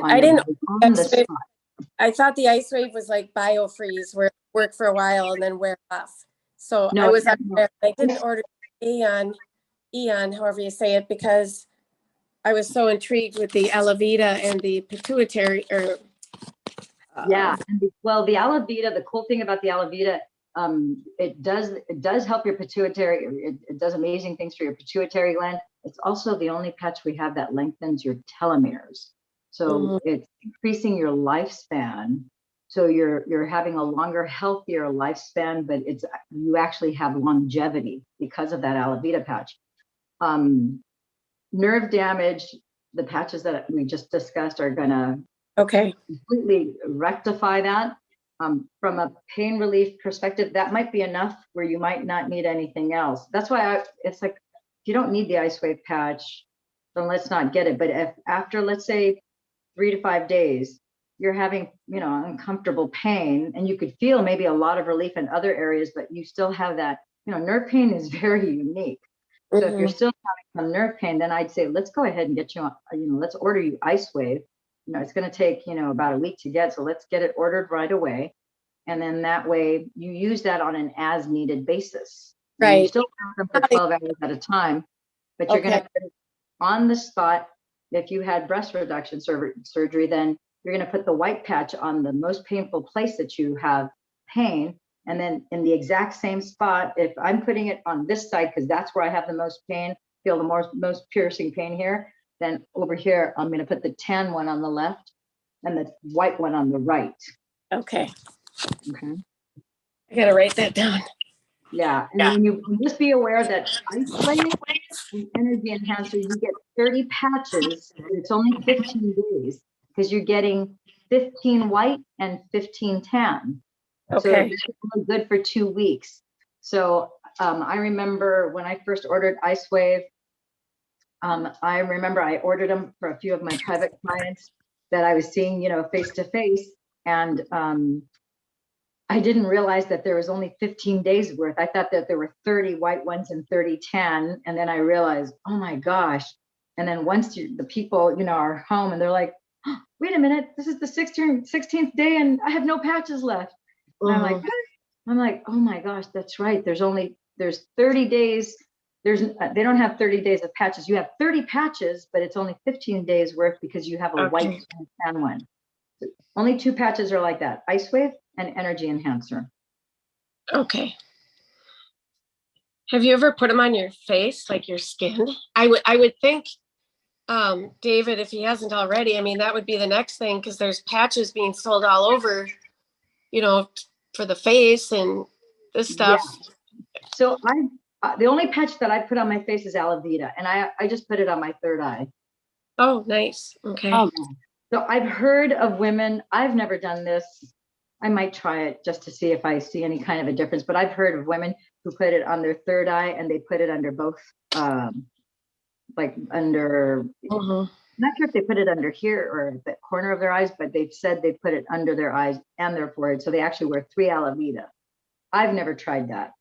on the spot. I thought the Ice Wave was like biofreeze, where it worked for a while and then wear off. So No, I didn't order Eon, however you say it, because I was so intrigued with the Alavita and the pituitary, yeah. Well, the Alavita, the cool thing about the Alavita, it does help your pituitary. It does amazing things for your pituitary gland. It's also the only patch we have that lengthens your telomeres. So it's increasing your lifespan. So you're having a longer, healthier lifespan, but you actually have longevity because of that Alavita patch. Nerve damage, the patches that we just discussed are gonna completely rectify that. From a pain relief perspective, that might be enough where you might not need anything else. That's why it's like, if you don't need the Ice Wave patch, then let's not get it. But if after, let's say, 3 to 5 days, you're having, uncomfortable pain, and you could feel maybe a lot of relief in other areas, but you still have that, nerve pain is very unique. So if you're still having some nerve pain, then I'd say, let's go ahead and get you on, let's order you Ice Wave. It's going to take, about a week to get, so let's get it ordered right away. And then that way you use that on an as needed basis. Right. You still have them for 12 hours at a time, but you're going to put it on the spot. If you had breast reduction surgery, then you're going to put the white patch on the most painful place that you have pain. And then in the exact same spot, if I'm putting it on this side, because that's where I have the most pain, feel the most piercing pain here, then over here, I'm going to put the tan one on the left and the white one on the right. Okay. Okay. I got to write that down. Yeah. And then you just be aware that Ice Wave and Energy Enhancer, you get 30 patches. It's only 15 days because you're getting 15 white and 15 tan. Okay. So it's good for 2 weeks. So I remember when I first ordered IceWave, I remember I ordered them for a few of my private clients that I was seeing, face to face. And I didn't realize that there was only 15 days worth. I thought that there were 30 white ones and 30 tan. And then I realized, oh my gosh. And then once the people, are home and they're like, oh, wait a minute, this is the 16th day and I have no patches left. And I'm like, oh my gosh, that's right. There's 30 days. They don't have 30 days of patches. You have 30 patches, but it's only 15 days worth because you have a white and tan one. So only 2 patches are like that: IceWave and Energy Enhancer. Okay. Have you ever put them on your face, like your skin? I would think, David, if he hasn't already, I mean, that would be the next thing, because there's patches being sold all over, for the face and this stuff. Yeah. So the only patch that I put on my face is aloe vera, and I just put it on my third eye. Oh, nice. Okay. So I've heard of women, I've never done this. I might try it just to see if I see any kind of a difference, but I've heard of women who put it on their third eye and they put it under both, like under, I'm not sure if they put it under here or the corner of their eyes, but they've said they put it under their eyes and their forehead. So they actually wear 3 aloe vera. I've never tried that.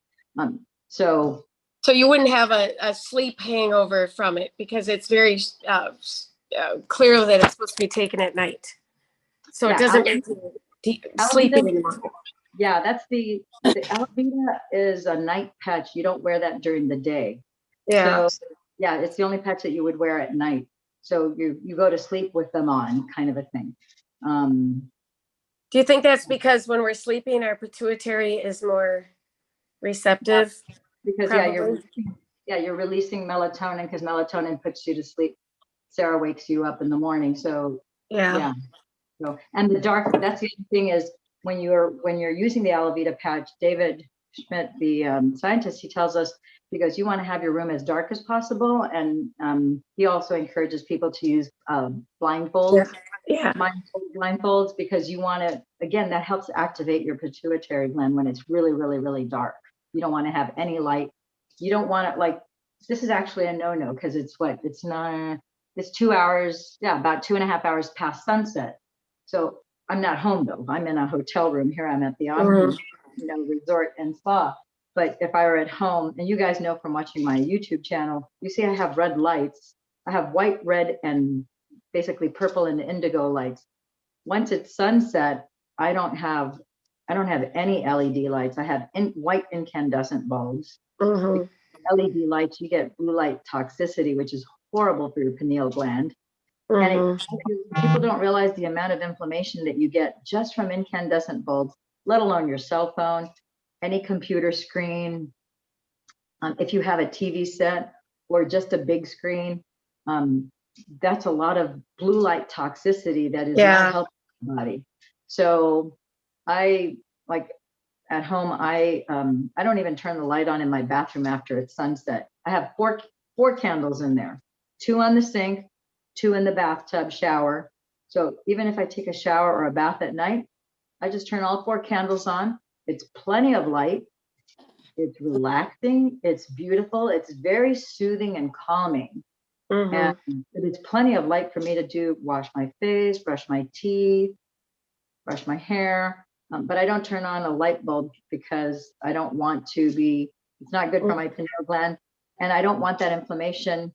So you wouldn't have a sleep hangover from it, because it's very clear that it's supposed to be taken at night. So it doesn't make you sleepy anymore. Yeah, that's the aloe vera is a night patch. You don't wear that during the day. Yeah. So yeah, it's the only patch that you would wear at night. So you go to sleep with them on, kind of a thing. Do you think that's because when we're sleeping, our pituitary is more receptive? Because you're releasing melatonin, because melatonin puts you to sleep. Sarah wakes you up in the morning. So yeah. So, and the dark, that's the other thing is when you're using the aloe vera patch, David Schmidt, the scientist, he tells us, because you want to have your room as dark as possible. And he also encourages people to use blindfolds, blindfolds, because you want to, again, that helps activate your pituitary gland when it's really, really, really dark. You don't want to have any light. You don't want it, like, this is actually a no-no, because it's 2 hours, about 2.5 hours past sunset. So I'm not home though. I'm in a hotel room here. I'm at the resort and spa. But if I were at home, and you guys know from watching my YouTube channel, you see I have red lights. I have white, red, and basically purple and indigo lights. Once it's sunset, I don't have any LED lights. I have white incandescent bulbs. LED lights, you get blue light toxicity, which is horrible for your pineal gland. And people don't realize the amount of inflammation that you get just from incandescent bulbs, let alone your cell phone, any computer screen. If you have a TV set or just a big screen, that's a lot of blue light toxicity that is not helping the body. So I, like, at home, I don't even turn the light on in my bathroom after it's sunset. I have four candles in there, 2 on the sink, 2 in the bathtub shower. So even if I take a shower or a bath at night, I just turn all 4 candles on. It's plenty of light. It's relaxing. It's beautiful. It's very soothing and calming. And it's plenty of light for me to wash my face, brush my teeth, brush my hair. But I don't turn on a light bulb because I don't want to be, it's not good for my pineal gland. And I don't want that inflammation.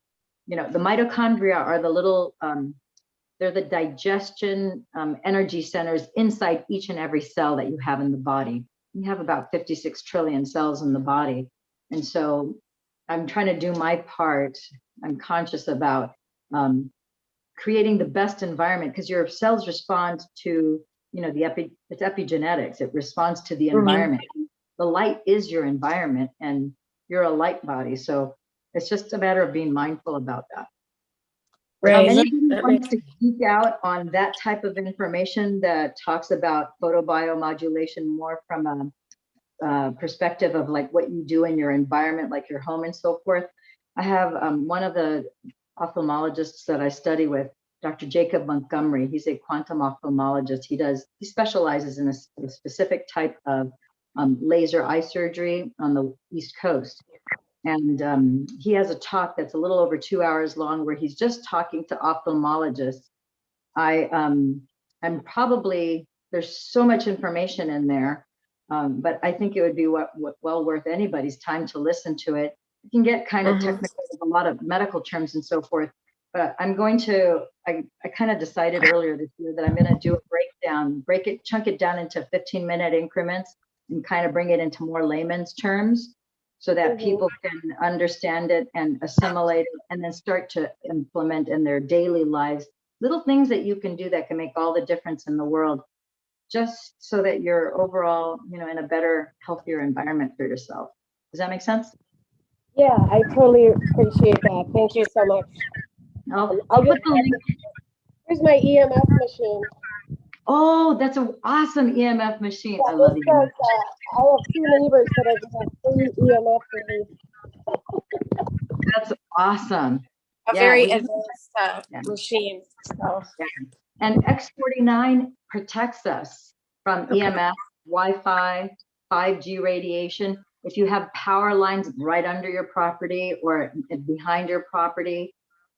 The mitochondria are the little, they're the digestion energy centers inside each and every cell that you have in the body. You have about 56 trillion cells in the body. And so I'm trying to do my part. I'm conscious about creating the best environment, because your cells respond to, it's epigenetics. It responds to the environment. The light is your environment, and you're a light body. So it's just a matter of being mindful about that. Right. Anybody wants to geek out on that type of information that talks about photobiomodulation more from a perspective of like what you do in your environment, like your home and so forth? I have one of the ophthalmologists that I study with, Dr. Jacob Montgomery. He's a quantum ophthalmologist. He specializes in a specific type of laser eye surgery on the East Coast. And he has a talk that's a little over 2 hours long where he's just talking to ophthalmologists. I'm probably, there's so much information in there, but I think it would be well worth anybody's time to listen to it. You can get kind of technical with a lot of medical terms and so forth, but I'm going to, I kind of decided earlier this year that I'm going to do a breakdown, chunk it down into 15-minute increments and kind of bring it into more layman's terms so that people can understand it and assimilate it and then start to implement in their daily lives little things that you can do that can make all the difference in the world, just so that you're overall, you know, in a better, healthier environment for yourself. Does that make sense? Yeah, I totally appreciate that. Thank you so much. I'll put the link. Here's my EMF machine. Oh, that's an awesome EMF machine. Yeah, I love this it. says, I have 2 neighbors that have free EMF relief. That's awesome. A very advanced machine. So. Yeah. And X49 protects us from EMF, Wi-Fi, 5G radiation. If you have power lines right under your property or behind your property,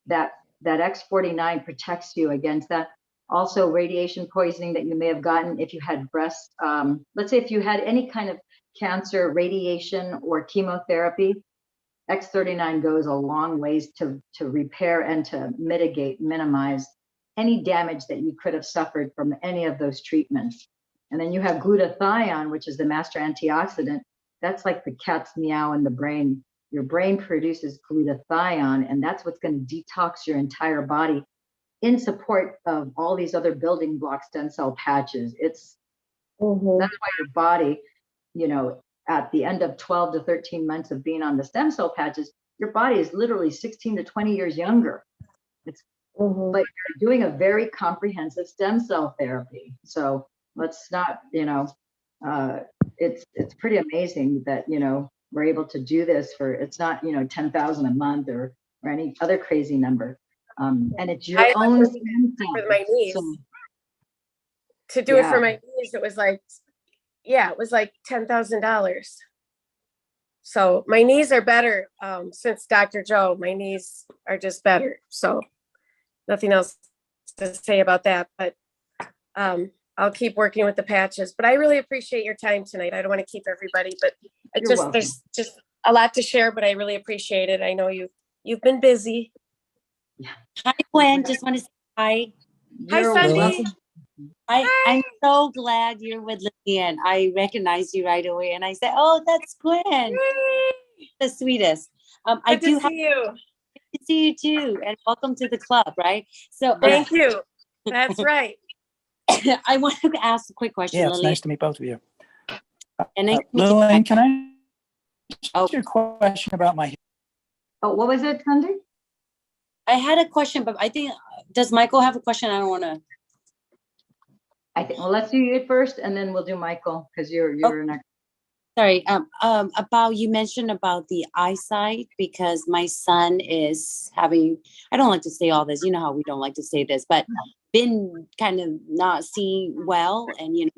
that X49 protects you against that. Also, radiation poisoning that you may have gotten if you had breast, let's say if you had any kind of cancer, radiation, or chemotherapy, X39 goes a long ways to repair and to mitigate, minimize any damage that you could have suffered from any of those treatments. And then you have glutathione, which is the master antioxidant. That's like the cat's meow in the brain. Your brain produces glutathione, and that's what's going to detox your entire body in support of all these other building block stem cell patches. It's that's why your body, you know, at the end of 12 to 13 months of being on the stem cell patches, your body is literally 16 to 20 years younger. It's but you're doing a very comprehensive stem cell therapy. So let's not, you know, it's pretty amazing that, you know, we're able to do this for, it's not, you know, 10,000 a month or any other crazy number. And it's your own stem cell. For my knees. So, to do it for my knees, it was like, yeah, it was like $10,000. So my knees are better since Dr. Joe. My knees are just better. So nothing else to say about that. But I'll keep working with the patches. But I really appreciate your time tonight. I don't want to keep everybody, but there's just a lot to share. But I really appreciate it. I know you've been busy. Yeah. Hi, Gwen. Just want to say hi. Hi, Sunday. I'm so glad you're with Lillian. I recognized you right away, and I said, "Oh, that's Gwen, Yay. The sweetest." I do see you. Good to see you too, and welcome to the club. Right? So, thank you. That's right. I wanted to ask a quick question. Yeah, Lillian. it's nice to meet both of you. And Lillian, can I ask you a question about my? Oh, what was it, Sandy? I had a question, but I think, does Michael have a question? I don't want to. I think, well, let's do you first, and then we'll do Michael, because you're next. Sorry, about, you mentioned about the eyesight, because my son is having, I don't like to say all this, you know how we don't like to say this, but been kind of not seeing well, and you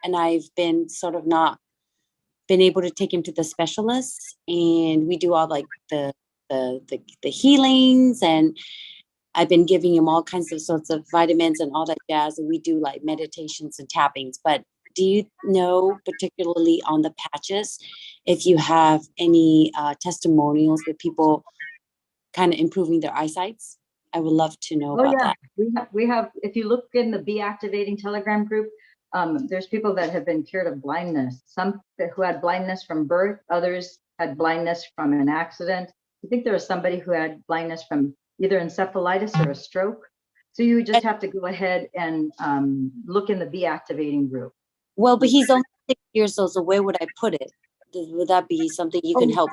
know, I've been sort of not been able to take him to the specialists, and we do all like the healings, and I've been giving him all kinds of sorts of vitamins and all that jazz, and we do like meditations and tappings. But do you know, particularly on the patches, if you have any testimonials with people kind of improving their eyesights? I would love to know about that. We have, if you look in the Be Activating Telegram group, there's people that have been cured of blindness. Some who had blindness from birth, others had blindness from an accident. I think there was somebody who had blindness from either encephalitis or a stroke. So you just have to go ahead and look in the Be Activating group. Well, but he's only 6 years old, so where would I put it? Would that be something you can help?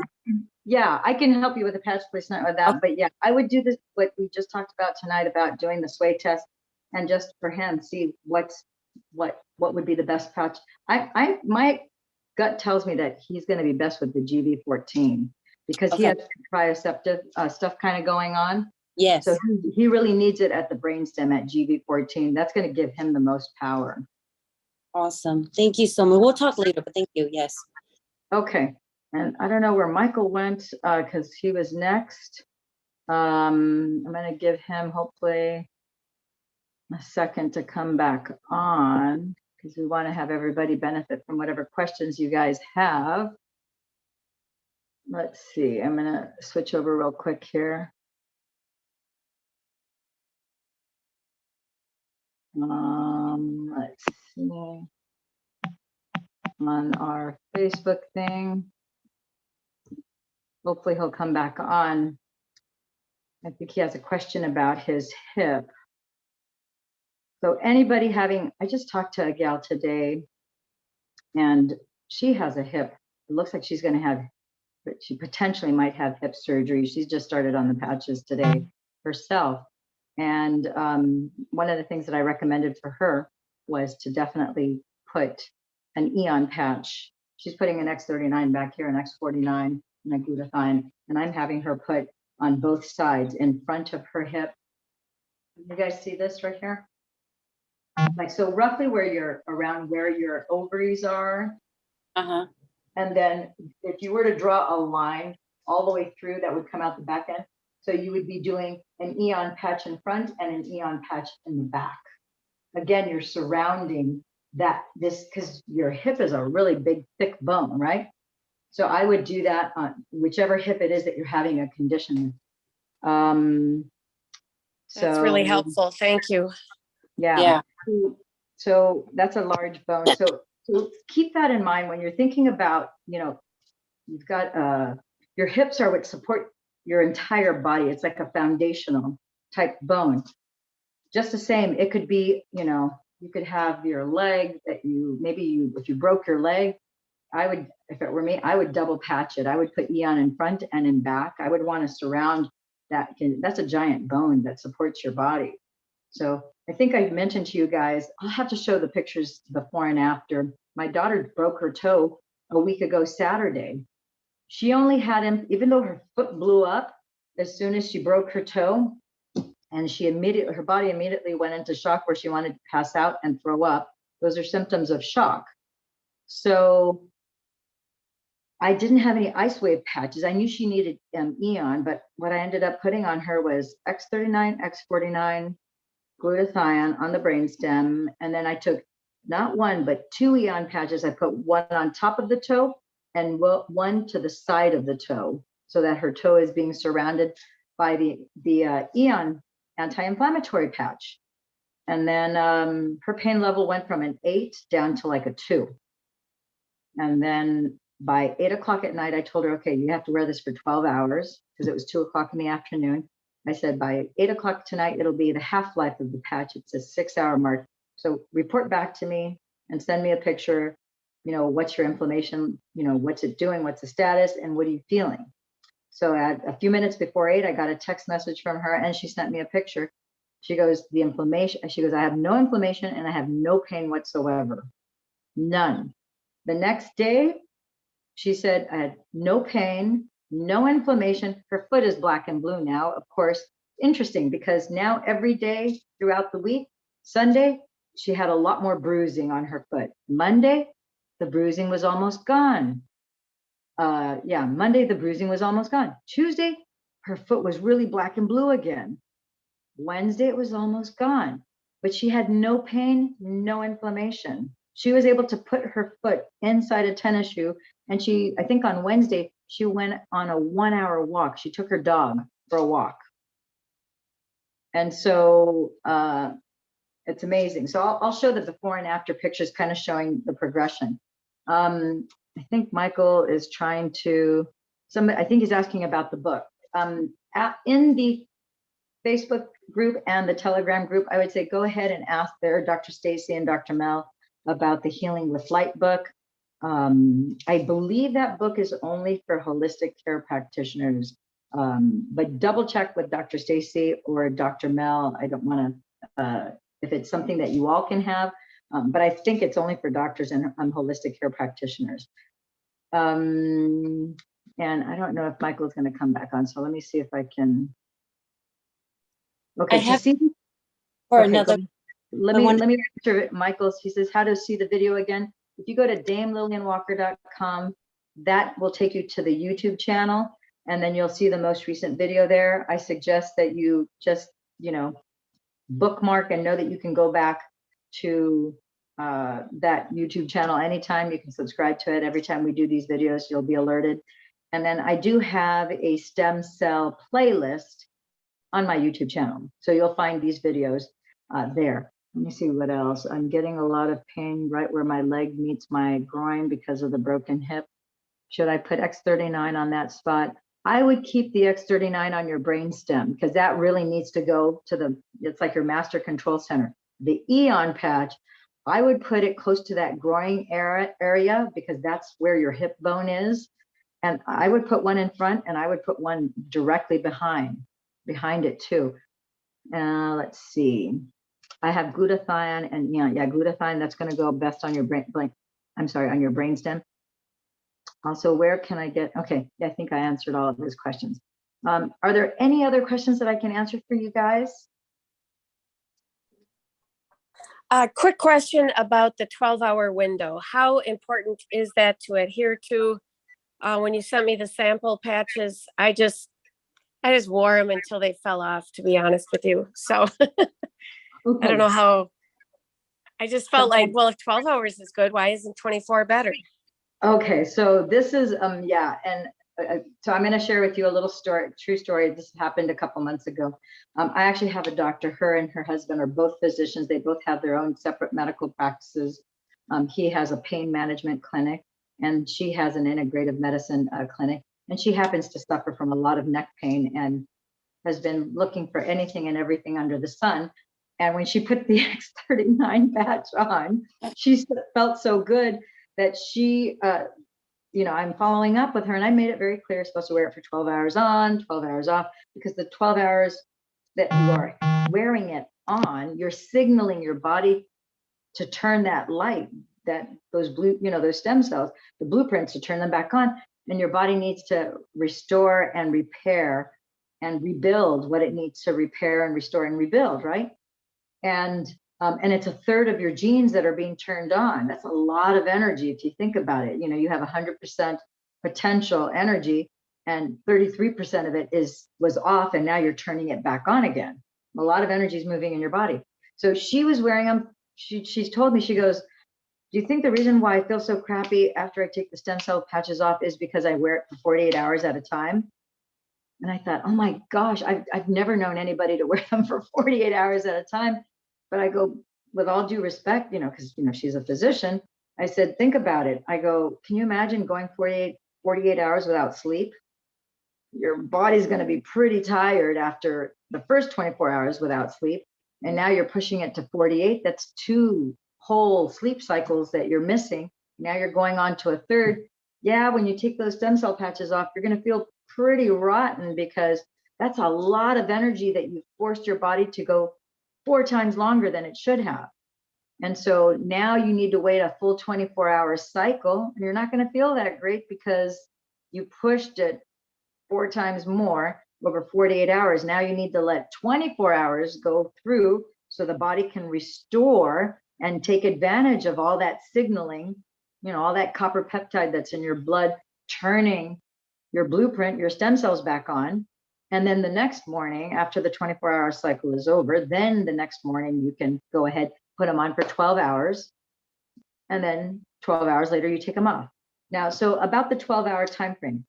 Yeah, I can help you with a patch placement or that, but yeah, I would do this, what we just talked about tonight about doing the sway test, and just for him, see what would be the best patch. My gut tells me that he's going to be best with the GV14 because he has proprioceptive stuff kind of going on. Yes. So he really needs it at the brainstem at GV14. That's going to give him the most power. Awesome. Thank you so much. We'll talk later, but thank you. Yes. Okay. And I don't know where Michael went because he was next. I'm going to give him hopefully a second to come back on because we want to have everybody benefit from whatever questions you guys have. Let's see. I'm going to switch over real quick here. Let's see. On our Facebook thing. Hopefully he'll come back on. I think he has a question about his hip. So anybody having, I just talked to a gal today and she has a hip. It looks like she's going to have, but she potentially might have hip surgery. She's just started on the patches today herself. And one of the things that I recommended for her was to definitely put an Eon patch. She's putting an X39 back here, an X49, and a glutathione. And I'm having her put on both sides in front of her hip. You guys see this right here? Like, so roughly where you're around where your ovaries are. Uh-huh. And then if you were to draw a line all the way through, that would come out the back end. So you would be doing an Eon patch in front and an Eon patch in the back. Again, you're surrounding this because your hip is a really big, thick bone, right? So I would do that on whichever hip it is that you're having a condition. That's really helpful. Thank you. Yeah. So that's a large bone. So keep that in mind when you're thinking about, you've got your hips are what support your entire body. It's like a foundational type bone. Just the same, it could be, you could have your leg that if you broke your leg, if it were me, I would double patch it. I would put Eon in front and in back. I would want to surround that. That's a giant bone that supports your body. So I think I mentioned to you guys, I'll have to show the pictures before and after. My daughter broke her toe a week ago Saturday. She only had even though her foot blew up as soon as she broke her toe, and her body immediately went into shock where she wanted to pass out and throw up. Those are symptoms of shock. So I didn't have any ice wave patches. I knew she needed Eon, but what I ended up putting on her was X39, X49, glutathione on the brainstem. And then I took not one, but 2 Eon patches. I put one on top of the toe and one to the side of the toe so that her toe is being surrounded by the Eon anti-inflammatory patch. And then her pain level went from an 8 down to like a 2. And then by 8 o'clock at night, I told her, okay, you have to wear this for 12 hours because it was 2 o'clock in the afternoon. I said, by 8 o'clock tonight, it'll be the half-life of the patch. It's a 6-hour mark. So report back to me and send me a picture. What's your inflammation? What's it doing? What's the status? And what are you feeling? So at a few minutes before 8, I got a text message from her and she sent me a picture. She goes, the inflammation, she goes, I have no inflammation and I have no pain whatsoever. None. The next day, she said, I had no pain, no inflammation. Her foot is black and blue now. Of course, interesting because now every day throughout the week, Sunday, she had a lot more bruising on her foot. Monday, the bruising was almost gone. Monday, the bruising was almost gone. Tuesday, her foot was really black and blue again. Wednesday, it was almost gone, but she had no pain, no inflammation. She was able to put her foot inside a tennis shoe. And I think on Wednesday, she went on a 1-hour walk. She took her dog for a walk. And so it's amazing. So I'll show the before and after pictures kind of showing the progression. I think Michael is trying to, I think he's asking about the book. In the Facebook group and the Telegram group, I would say go ahead and ask there, Dr. Stacy and Dr. Mel, about the Healing with Light book. I believe that book is only for holistic care practitioners, but double check with Dr. Stacy or Dr. Mel. I don't want to, if it's something that you all can have, but I think it's only for doctors and holistic care practitioners. And I don't know if Michael's going to come back on, so let me see if I can. Okay, I have see for okay, another let me answer it. Michael's, he says, how to see the video again. If you go to damelillianwalker.com, that will take you to the YouTube channel, and then you'll see the most recent video there. I suggest that you just, bookmark and know that you can go back to that YouTube channel anytime. You can subscribe to it. Every time we do these videos, you'll be alerted. And then I do have a stem cell playlist on my YouTube channel. So you'll find these videos there. Let me see what else. I'm getting a lot of pain right where my leg meets my groin because of the broken hip. Should I put X39 on that spot? I would keep the X39 on your brain stem, because that really needs to go to it's like your master control center. The Eon patch, I would put it close to that groin area because that's where your hip bone is. And I would put one in front, and I would put one directly behind it too. Let's see. I have glutathione and glutathione. That's going to go best on your brain. On your brainstem. Also, where can I get? Okay, I think I answered all of those questions. Are there any other questions that I can answer for you guys? Quick question about the 12-hour window. How important is that to adhere to? When you sent me the sample patches, I just wore them until they fell off, to be honest with you. So Okay. I don't know how. I just felt like, well, if 12 hours is good, why isn't 24 better? Okay, so this is so I'm going to share with you a little story, true story. This happened a couple months ago. I actually have a doctor. Her and her husband are both physicians. They both have their own separate medical practices. He has a pain management clinic, and she has an integrative medicine clinic. And she happens to suffer from a lot of neck pain and has been looking for anything and everything under the sun. And when she put the X39 patch on, she felt so good that she, I'm following up with her, and I made it very clear, you're supposed to wear it for 12 hours on, 12 hours off, because the 12 hours that you are wearing it on, you're signaling your body to turn that light, those stem cells, the blueprints, to turn them back on, and your body needs to restore and repair and rebuild what it needs to repair and restore and rebuild, right? And it's a third of your genes that are being turned on. That's a lot of energy if you think about it. You have 100% potential energy, and 33% of it was off, and now you're turning it back on again. A lot of energy is moving in your body. So she was wearing them. She's told me, she goes, do you think the reason why I feel so crappy after I take the stem cell patches off is because I wear it for 48 hours at a time? And I thought, oh my gosh, I've never known anybody to wear them for 48 hours at a time. But I go, with all due respect, because, she's a physician, I said, think about it. I go, can you imagine going 48 hours without sleep? Your body's going to be pretty tired after the first 24 hours without sleep. And now you're pushing it to 48. That's 2 whole sleep cycles that you're missing. Now you're going on to a third. Yeah, when you take those stem cell patches off, you're going to feel pretty rotten, because that's a lot of energy that you forced your body to go 4 times longer than it should have. And so now you need to wait a full 24-hour cycle, and you're not going to feel that great because you pushed it 4 times more over 48 hours. Now you need to let 24 hours go through so the body can restore and take advantage of all that signaling, all that copper peptide that's in your blood, turning your blueprint, your stem cells back on. And then the next morning, after the 24-hour cycle is over, then the next morning you can go ahead, put them on for 12 hours. And then 12 hours later, you take them off. Now, so about the 12-hour time frame,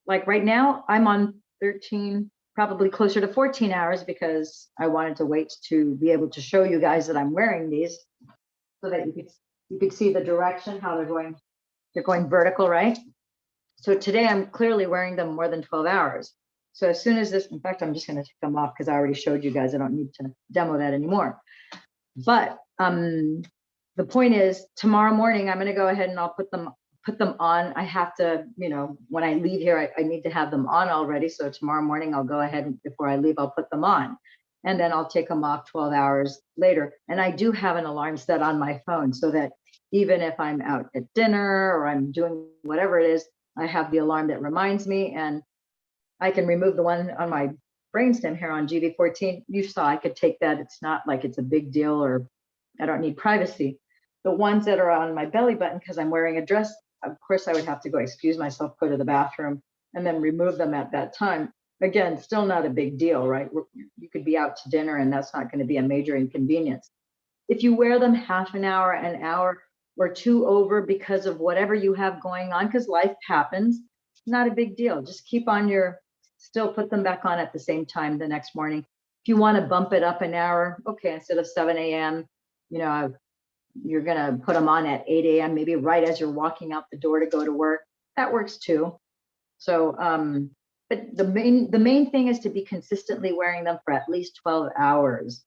like right now, I'm on 13, probably closer to 14 hours, because I wanted to wait to be able to show you guys that I'm wearing these so that you could see the direction, how they're going vertical, right? So today I'm clearly wearing them more than 12 hours. So as soon as this, in fact, I'm just going to take them off because I already showed you guys. I don't need to demo that anymore. But the point is, tomorrow morning, I'm going to go ahead and I'll put them on. I have to, when I leave here, I need to have them on already. So tomorrow morning, I'll go ahead and before I leave, I'll put them on. And then I'll take them off 12 hours later. And I do have an alarm set on my phone so that even if I'm out at dinner or I'm doing whatever it is, I have the alarm that reminds me, and I can remove the one on my brainstem here on GV14, you saw I could take that. It's not like it's a big deal or I don't need privacy. The ones that are on my belly button, because I'm wearing a dress, of course I would have to go excuse myself, go to the bathroom, and then remove them at that time. Again, still not a big deal, right? You could be out to dinner and that's not going to be a major inconvenience. If you wear them half an hour or two over because of whatever you have going on, because life happens, not a big deal. Just keep on still put them back on at the same time the next morning. If you want to bump it up an hour, okay, instead of 7 a.m., you're going to put them on at 8 a.m., maybe right as you're walking out the door to go to work. That works too. So, but the main thing is to be consistently wearing them for at least 12 hours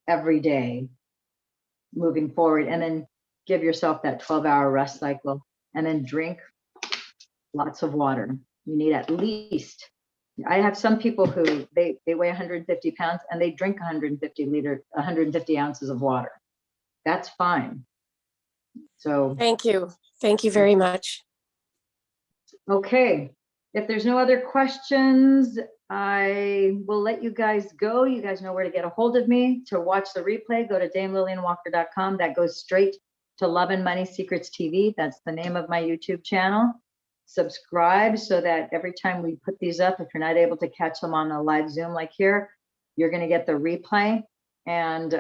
every day moving forward, and then give yourself that 12-hour rest cycle, and then drink lots of water. You need at least, I have some people who they weigh 150 pounds and they drink 150 ounces of water. That's fine. So Thank you. Thank you very much. okay, if there's no other questions, I will let you guys go. You guys know where to get a hold of me. To watch the replay, go to damelillianwalker.com. That goes straight to Love and Money Secrets TV. That's the name of my YouTube channel. Subscribe so that every time we put these up, if you're not able to catch them on a live Zoom like here, you're going to get the replay. And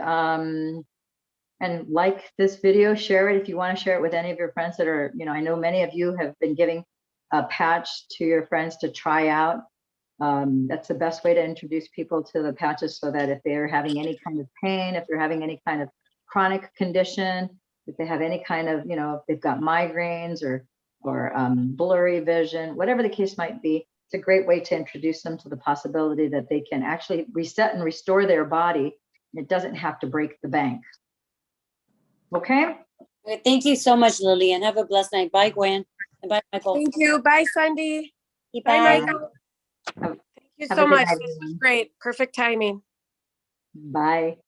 like this video, share it if you want to share it with any of your friends that are, I know many of you have been giving a patch to your friends to try out. That's the best way to introduce people to the patches, so that if they're having any kind of pain, if they're having any kind of chronic condition, if they have any kind of, if they've got migraines or blurry vision, whatever the case might be, it's a great way to introduce them to the possibility that they can actually reset and restore their body. It doesn't have to break the bank. Okay. Okay, thank you so much, Lillian. Have a blessed night. Bye, Gwen. And bye, Michael. Thank you. Bye, Sunday. Bye. Bye, Michael. Have Thank you a so good much. night, This was everyone. great. Perfect timing. Bye.